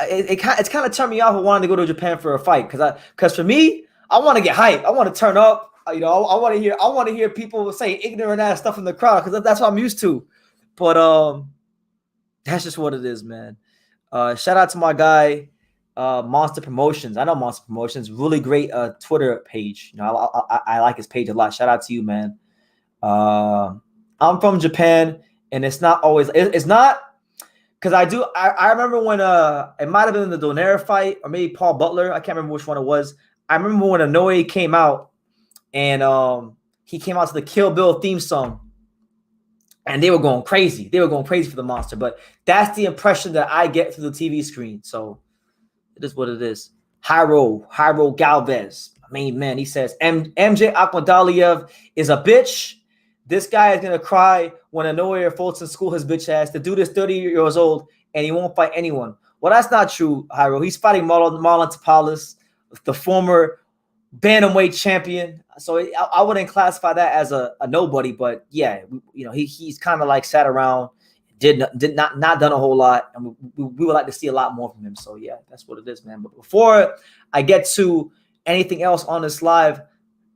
It's kind of turned me off of wanting to go to Japan for a fight because for me, I want to get hyped. I want to turn up. You know, I want to hear people say ignorant ass stuff in the crowd because that's what I'm used to. But that's just what it is, man. Shout out to my guy, Monster Promotions. I know Monster Promotions, really great Twitter page. You know, I like his page a lot. Shout out to you, man. I'm from Japan, and it's not always. It's not because I remember when it might have been the Donaire fight or maybe Paul Butler. I can't remember which one it was. I remember when Inoue came out, and he came out to the Kill Bill theme song, and they were going crazy. They were going crazy for the monster. But that's the impression that I get through the TV screen. So it is what it is. Jairo Galvez, main man. He says MJ Akhmadaliev is a bitch. This guy is going to cry when Inoue Fulton school his bitch ass. The dude is 30 years old, and he won't fight anyone. Well, that's not true, Jairo. He's fighting Marlon Tapales, the former bantamweight champion. So I wouldn't classify that as a nobody. But, yeah, you know, he's kind of like sat around, did not done a whole lot, and we would like to see a lot more from him. So, yeah, that's what it is, man. But before I get to anything else on this live,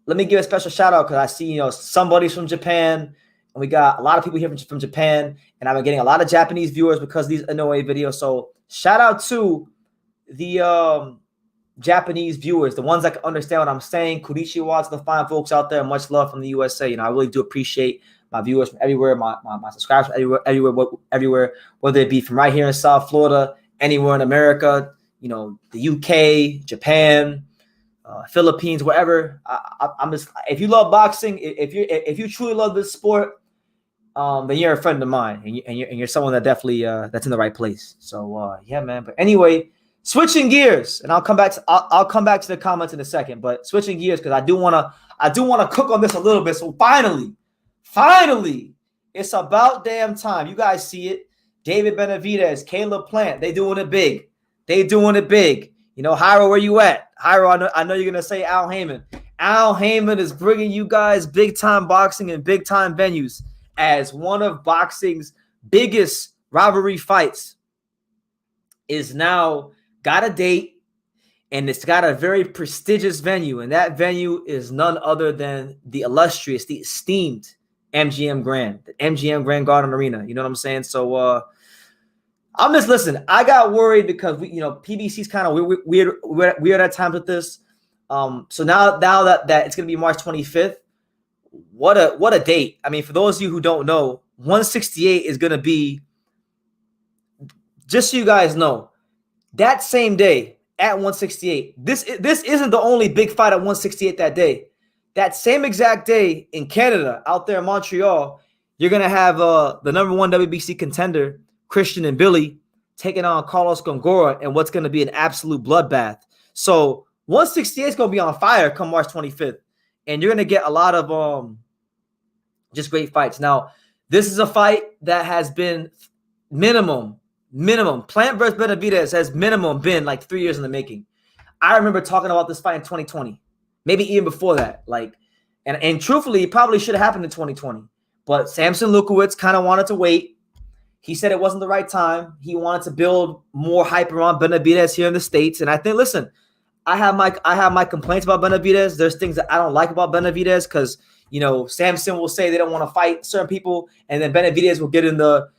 let me give a special shout out because I see, you know, somebody's from Japan, and we got a lot of people here from Japan, and I've been getting a lot of Japanese viewers because of these Inoue videos. So shout out to the Japanese viewers, the ones that can understand what I'm saying. Konnichiwa to the fine folks out there. Much love from the USA. You know, I really do appreciate my viewers from everywhere, my subscribers from everywhere, whether it be from right here in South Florida, anywhere in America, you know, the UK, Japan, Philippines, wherever. I'm just, if you love boxing, if you truly love this sport, then you're a friend of mine, and you're someone that definitely that's in the right place. So yeah, man. But anyway, switching gears, and I'll come back to the comments in a second. But switching gears because I do wanna cook on this a little bit. So finally, it's about damn time. You guys see it. David Benavidez, Caleb Plant, they doing it big. You know, Hyro, where you at? Hyro, I know you're gonna say Al Heyman. Al Heyman is bringing you guys big time boxing and big time venues as one of boxing's biggest rivalry fights is now got a date, and it's got a very prestigious venue, and that venue is none other than the illustrious, the esteemed MGM Grand, the MGM Grand Garden Arena. You know what I'm saying? So I'm just listen. I got worried because PBC's kind of weird at times with this. So now that it's gonna be March 25th. What a date. I mean, for those of you who don't know, 168 is gonna be, just so you guys know, that same day at 168. This isn't the only big fight at 168 that day. That same exact day in Canada, out there in Montreal, you're gonna have the #1 WBC contender, Christian and Billy, taking on Carlos Gongora, and what's going to be an absolute bloodbath. So 168 is going to be on fire come March 25th, and you're going to get a lot of just great fights. Now, this is a fight that has been minimum. Plant versus Benavidez has minimum been like 3 years in the making. I remember talking about this fight in 2020, maybe even before that. And truthfully, it probably should have happened in 2020, but Samson Lukowicz kind of wanted to wait. He said it wasn't the right time. He wanted to build more hype around Benavidez here in the States. And I think, listen, I have my complaints about Benavidez. There's things that I don't like about Benavidez because, Samson will say they don't want to fight certain people, and then Benavidez will get in the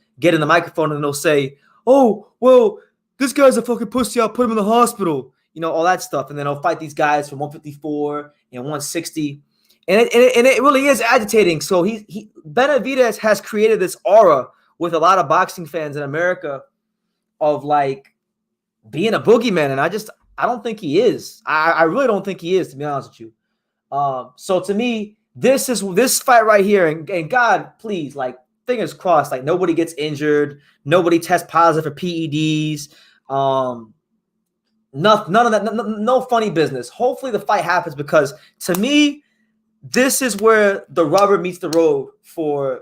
microphone and they'll say, "Oh, well, this guy's a fucking pussy. I'll put him in the hospital." All that stuff. And then they'll fight these guys from 154 and 160. And it really is agitating. So Benavidez has created this aura with a lot of boxing fans in America of like being a boogeyman. And I don't think he is. I really don't think he is, to be honest with you. So to me, this fight right here, and God, please, like, fingers crossed, like nobody gets injured, nobody tests positive for PEDs, none of that, no funny business. Hopefully the fight happens because to me, this is where the rubber meets the road for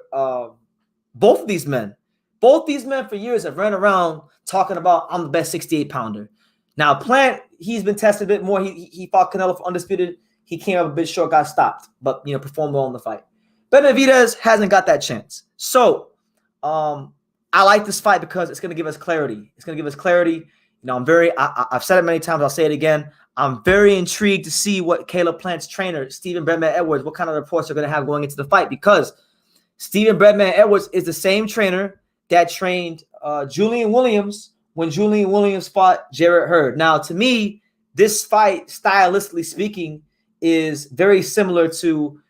both of these men. Both these men for years have ran around talking about, I'm the best 68 pounder. Now, Plant, he's been tested a bit more. He fought Canelo for undisputed. He came up a bit short, got stopped, but performed well in the fight. Benavidez hasn't got that chance. So I like this fight because it's going to give us clarity. I've said it many times. I'll say it again. I'm very intrigued to see what Caleb Plant's trainer, Stephen Breadman Edwards, what kind of reports they're going to have going into the fight, because Stephen Breadman Edwards is the same trainer that trained Julian Williams when Julian Williams fought Jarrett Hurd. Now, to me, this fight, stylistically speaking, is very similar to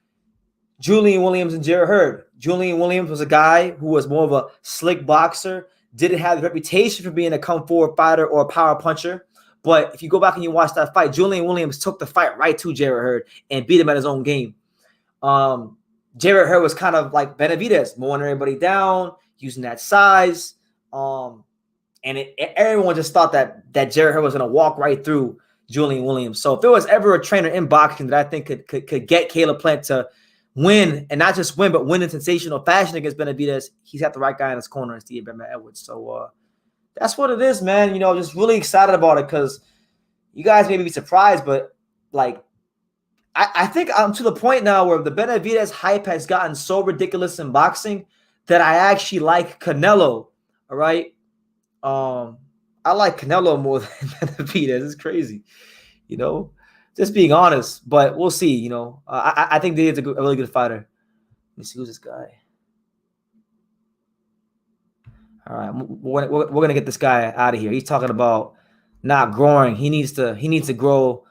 Julian Williams and Jarrett Hurd. Julian Williams was a guy who was more of a slick boxer, didn't have the reputation for being a come-forward fighter or a power puncher. But if you go back and you watch that fight, Julian Williams took the fight right to Jarrett Hurd and beat him at his own game. Jarrett Hurd was kind of like Benavidez, mowing everybody down, using that size. Everyone just thought that Jarrett Hurd was going to walk right through Julian Williams. So if there was ever a trainer in boxing that I think could get Caleb Plant to win, and not just win, but win in sensational fashion against Benavidez, he's got the right guy in his corner, Steve Breadman Edwards. So that's what it is, man. Just really excited about it because you guys may be surprised, but like I think I'm to the point now where the Benavidez hype has gotten so ridiculous in boxing that I actually like Canelo. All right. I like Canelo more than Benavidez. It's crazy, just being honest, but we'll see. I think he's a really good fighter. Let me see, who's this guy. All right, we're gonna get this guy out of here. He's talking about not growing. He needs to grow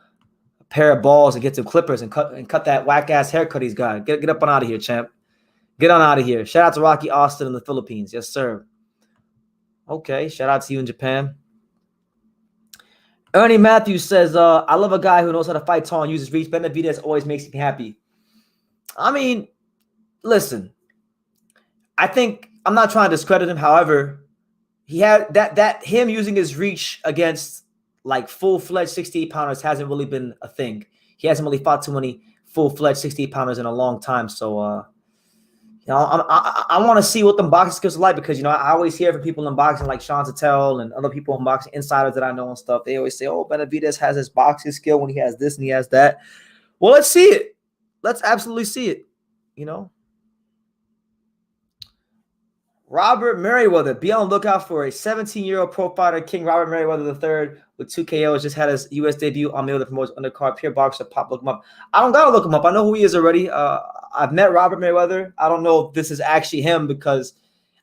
a pair of balls and get some clippers and cut that whack ass haircut he's got. Get up and out of here, champ. Get on out of here. Shout out to Rocky Austin in the Philippines. Yes, sir. Okay, shout out to you in Japan. Ernie Matthews says, I love a guy who knows how to fight tall and uses reach. Benavidez always makes me happy. I mean, listen, I think I'm not trying to discredit him. However, he had that him using his reach against like full-fledged 68-pounders hasn't really been a thing. He hasn't really fought too many full-fledged 68-pounders in a long time. So, I want to see what the boxing skills are like because, I always hear from people in boxing like Sean Tatel and other people in boxing, insiders that I know and stuff. They always say, oh, Benavidez has his boxing skill when he has this and he has that. Well, let's see it. Let's absolutely see it, Robert Merriweather. Be on the lookout for a 17-year-old pro fighter, King Robert Merriweather III, with 2 KOs. Just had his U.S. debut on Mail that promotes undercard. Pure boxer. Pop, look him up. I don't gotta look him up. I know who he is already. I've met Robert Merriweather. I don't know if this is actually him because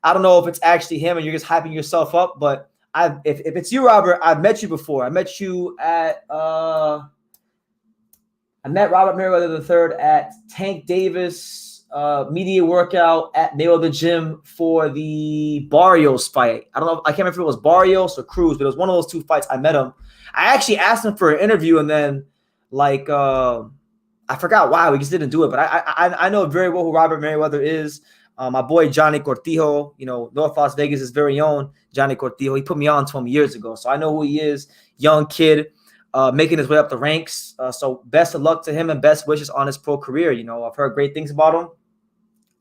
I don't know if it's actually him and you're just hyping yourself up. But if it's you, Robert, I've met you before. I met you at I met Robert Merriweather III at Tank Davis media workout at Mayweather Gym for the Barrios fight. I don't know. I can't remember if it was Barrios or Cruz, but it was one of those two fights. I met him. I actually asked him for an interview, and then I forgot why. We just didn't do it. But I know very well who Robert Merriweather is. My boy Johnny Cortijo, North Las Vegas' very own Johnny Cortijo. He put me on to him years ago, so I know who he is. Young kid. Making his way up the ranks. So best of luck to him and best wishes on his pro career. I've heard great things about him.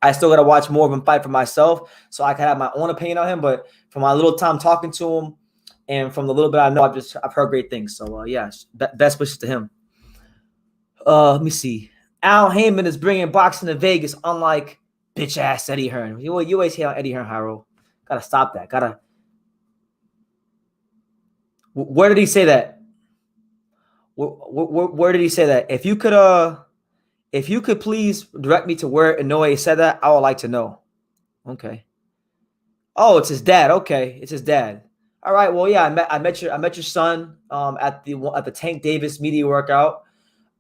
I still got to watch more of him fight for myself so I can have my own opinion on him. But from my little time talking to him and from the little bit I know, I've heard great things. So, best wishes to him. Let me see. Al Heyman is bringing boxing to Vegas, unlike bitch-ass Eddie Hearn. You always hear Eddie Hearn, Harold. Got to stop that. Where did he say that? Where did he say that? If you could please direct me to where Inouye said that, I would like to know. Okay. Oh, it's his dad. Okay, it's his dad. All right. Well, yeah, I met your son at the Tank Davis media workout.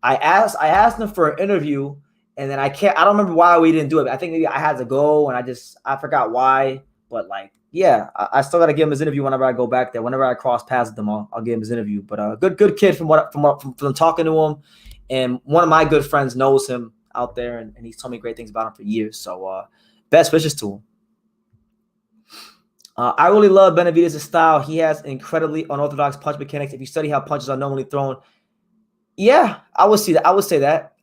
I asked him for an interview, and then I don't remember why we didn't do it. I think maybe I had to go, and I forgot why. But I still got to give him his interview whenever I go back there. Whenever I cross paths with him, I'll give him his interview. But good kid from talking to him. And one of my good friends knows him out there, and he's told me great things about him for years. So best wishes to him. I really love Benavidez' style. He has incredibly unorthodox punch mechanics. If you study how punches are normally thrown, yeah, I would say that.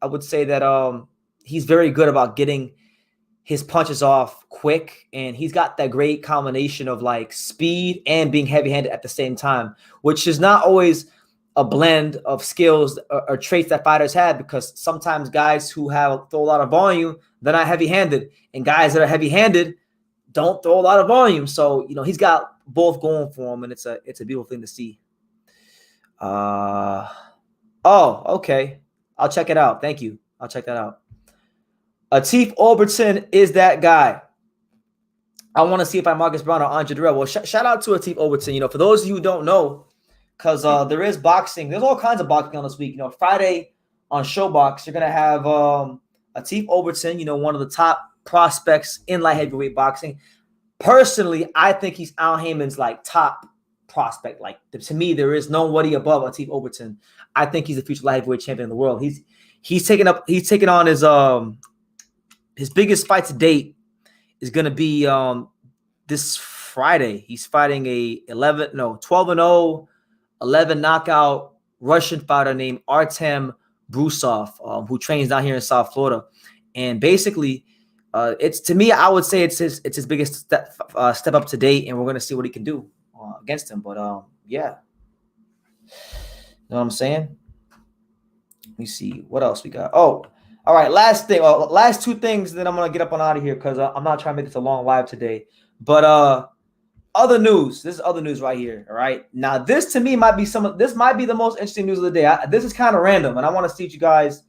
I would say that he's very good about getting his punches off quick, and he's got that great combination of speed and being heavy-handed at the same time, which is not always a blend of skills or traits that fighters have, because sometimes guys who throw a lot of volume, they're not heavy-handed, and guys that are heavy-handed don't throw a lot of volume. So he's got both going for him, and it's a beautiful thing to see. Oh, okay, I'll check it out. Thank you. I'll check that out. Atif Overton is that guy. I want to see if I Marcus Brown or Andre Durrell. Well, shout out to Atif Overton. For those of you who don't know, because there is boxing. There's all kinds of boxing on this week. Friday on Showbox, you're going to have Atif Overton, one of the top prospects in light heavyweight boxing. Personally, I think he's Al Heyman's top prospect. To me, there is nobody above Atif Overton. I think he's the future light heavyweight champion in the world. He's taking on his biggest fight to date is going to be this Friday. He's fighting a 12-0, 11 knockout Russian fighter named Artem Brusov, who trains down here in South Florida. And basically, to me, I would say it's his biggest step up to date, and we're going to see what he can do against him. But yeah, you know what I'm saying? Let me see what else we got. Oh, all right. Last two things, then I'm gonna get up and out of here because I'm not trying to make this a long live today. But other news. This is other news right here. All right. Now, this to me might be the most interesting news of the day. This is kind of random, and I want to see what you guys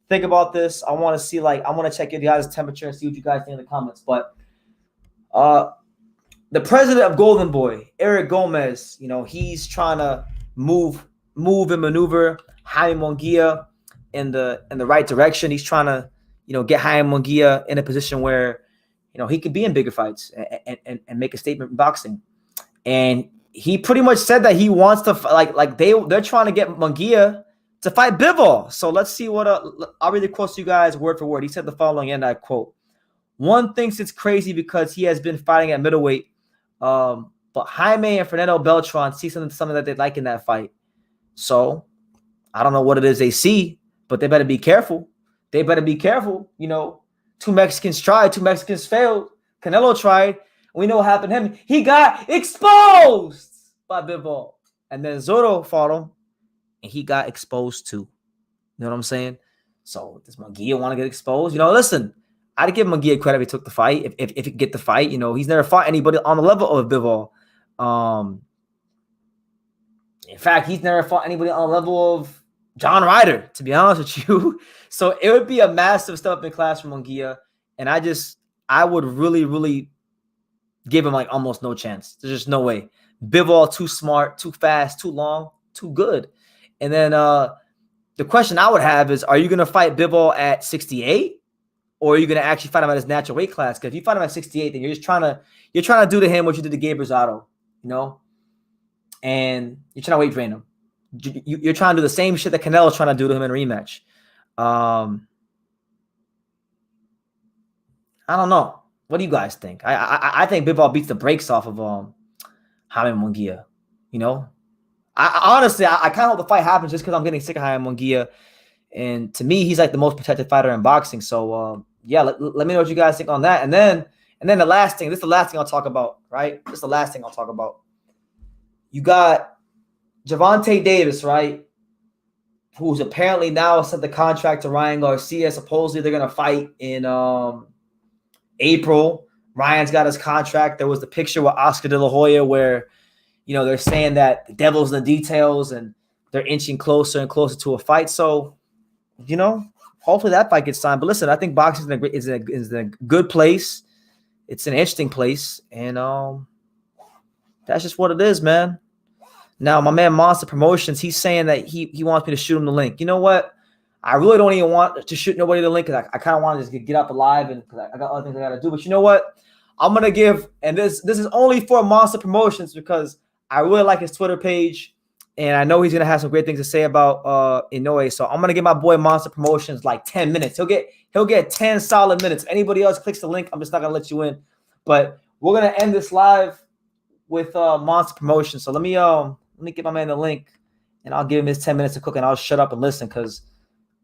think about this. I want to see I want to check your guys' temperature and see what you guys think in the comments. But the president of Golden Boy, Eric Gomez, he's trying to move and maneuver Jaime Munguia in the right direction. He's trying to, get Jaime Munguia in a position where, he could be in bigger fights and make a statement in boxing. And he pretty much said that he wants to they're trying to get Munguia to fight Bivol. So let's see what I'll read the quotes to you guys word for word. He said the following, and I quote: "One thinks it's crazy because he has been fighting at middleweight, but Jaime and Fernando Beltran see something that they like in that fight. So I don't know what it is they see, but they better be careful. They better be careful. You know, 2 Mexicans tried, 2 Mexicans failed. Canelo tried. We know what happened to him. He got exposed by Bivol. And then Zoro fought him, and he got exposed too. You know what I'm saying? So does Munguia want to get exposed? You know, listen, I'd give Munguia credit if he took the fight, if he could get the fight. You know, he's never fought anybody on the level of Bivol. In fact, he's never fought anybody on the level of John Ryder, to be honest with you. So it would be a massive step up in class for Munguia. And I would really, really give him like almost no chance. There's just no way. Bivol too smart, too fast, too long, too good. And then the question I would have is, are you going to fight Bivol at 68? Or are you going to actually fight him at his natural weight class? Because if you fight him at 68, then you're trying to do to him what you did to Gabe Rosado, you know? And you're trying to weight drain him. You're trying to do the same shit that Canelo's trying to do to him in a rematch. I don't know. What do you guys think? I think Bivol beats the brakes off of Jaime Munguia. You know, I honestly kind of hope the fight happens just because I'm getting sick of Jaime Munguia, and to me, he's like the most protected fighter in boxing. So yeah, let me know what you guys think on that. And then the last thing. This is the last thing I'll talk about. Right? This is the last thing I'll talk about. You got Gervonta Davis, right? Who's apparently now sent the contract to Ryan Garcia. Supposedly they're gonna fight in April. Ryan's got his contract. There was the picture with Oscar De La Hoya where, you know, they're saying that the devil's in the details and they're inching closer and closer to a fight. So, you know, hopefully that fight gets signed. But listen, I think boxing is in a good place. It's an interesting place, and that's just what it is, man. Now, my man Monster Promotions, he's saying that he wants me to shoot him the link. You know what? I really don't even want to shoot nobody the link because I kind of want to just get up alive and because I got other things I got to do. But you know what? I'm going to give, and this is only for Monster Promotions because I really like his Twitter page, and I know he's going to have some great things to say about Inouye. So I'm going to give my boy Monster Promotions like 10 minutes. He'll get 10 solid minutes. If anybody else clicks the link, I'm just not going to let you in. But we're going to end this live with Monster Promotions. So let me get my man the link, and I'll give him his 10 minutes to cook, and I'll shut up and listen because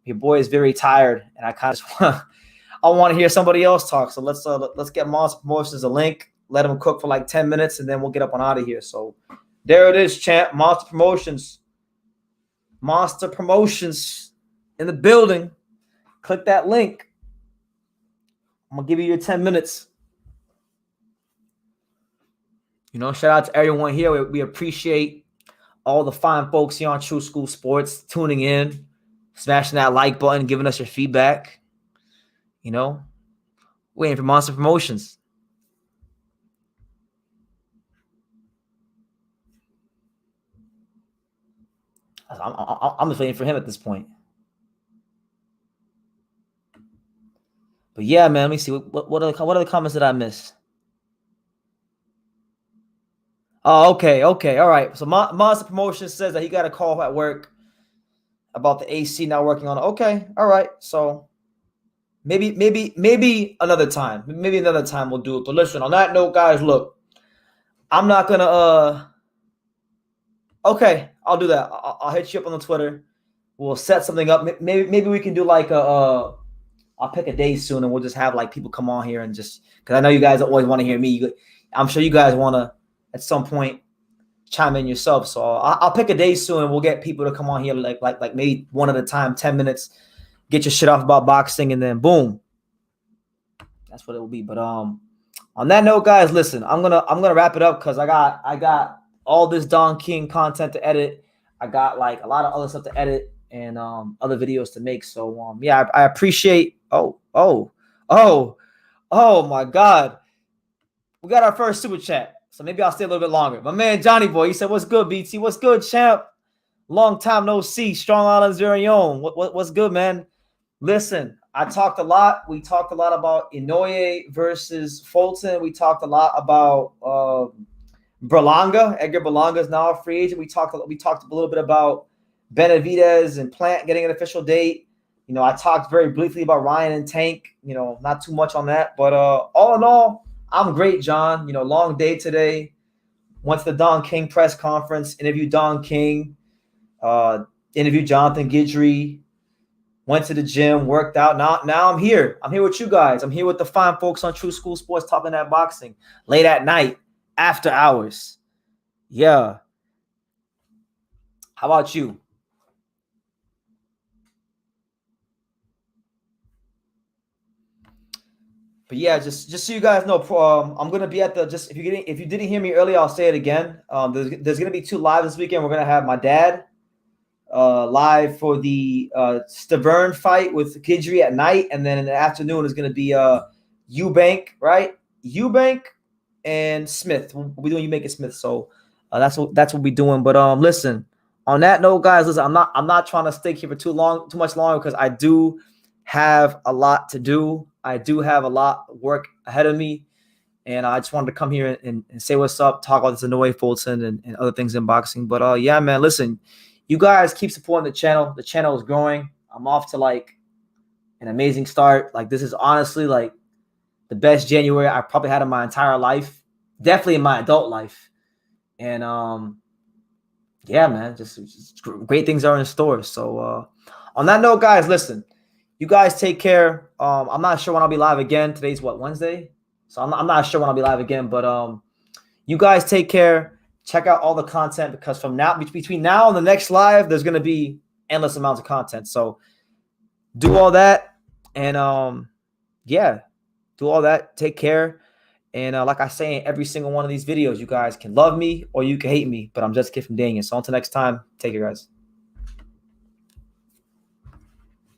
your boy is very tired, and I kind of just want to hear somebody else talk. So let's get Monster Promotions a link, let him cook for like 10 minutes, and then we'll get up and out of here. So there it is, champ. Monster Promotions in the building. Click that link. I'm gonna give you your 10 minutes. You know, shout out to everyone here. We appreciate all the fine folks here on True School Sports tuning in, smashing that like button, giving us your feedback. You know, waiting for Monster Promotions. I'm just waiting for him at this point. But yeah, man, let me see. What are the comments that I missed? Oh, okay. All right. So Monster Promotions says that he got a call at work about the AC not working on it. Okay. All right. So maybe another time. Maybe another time we'll do it. But listen, on that note, guys, look, I'm not going to okay, I'll do that. I'll hit you up on the Twitter. We'll set something up. Maybe we can do like I'll pick a day soon, and we'll just have like people come on here and just because I know you guys always want to hear me. I'm sure you guys want to at some point chime in yourself. So I'll pick a day soon, and we'll get people to come on here like maybe one at a time, 10 minutes, get your shit off about boxing, and then boom. That's what it will be. But on that note, guys, listen, I'm gonna wrap it up because I got all this Don King content to edit. I got like a lot of other stuff to edit and other videos to make. So yeah, I appreciate. Oh my God, we got our first super chat. So maybe I'll stay a little bit longer. My man Johnny Boy, he said, "What's good, BT? What's good, champ? Long time no see. Strong Island's very own. What's good, man? Listen, I talked a lot. We talked a lot about Inouye versus Fulton. We talked a lot about Berlanga, Edgar Berlanga is now a free agent. We talked a little bit about Benavidez and Plant getting an official date. I talked very briefly about Ryan and Tank. Not too much on that, but all in all, I'm great, John. Long day today. Went to the Don King press conference, interviewed Don King, interviewed Jonathan Guidry, went to the gym, worked out. Now I'm here. I'm here with you guys. I'm here with the fine folks on True School Sports talking that boxing late at night, after hours. Yeah. How about you? But yeah, just so you guys know, I'm gonna be at the if you didn't hear me earlier, I'll say it again. There's gonna be 2 live this weekend. We're gonna have my dad live for the Stavern fight with Guidry at night, and then in the afternoon is gonna be Eubank, right? Eubank and Smith. We'll be doing Eubank and Smith. So that's what we're doing. But listen. On that note, guys, listen. I'm not trying to stick here for too much longer because I do have a lot to do. I do have a lot of work ahead of me, and I just wanted to come here and say what's up, talk about this Inoue Fulton and other things in boxing. But yeah, man, listen, you guys keep supporting the channel. The channel is growing. I'm off to like an amazing start. Like this is honestly like the best January I probably had in my entire life, definitely in my adult life. And yeah, man, just great things are in store. So on that note, guys, listen. You guys take care. I'm not sure when I'll be live again. Today's what, Wednesday? So I'm not sure when I'll be live again. But you guys take care. Check out all the content because from now between now and the next live, there's gonna be endless amounts of content. So do all that, and yeah, do all that. Take care. And like I say in every single one of these videos, you guys can love me or you can hate me, but I'm just a kid from Daniel. So until next time, take care, guys.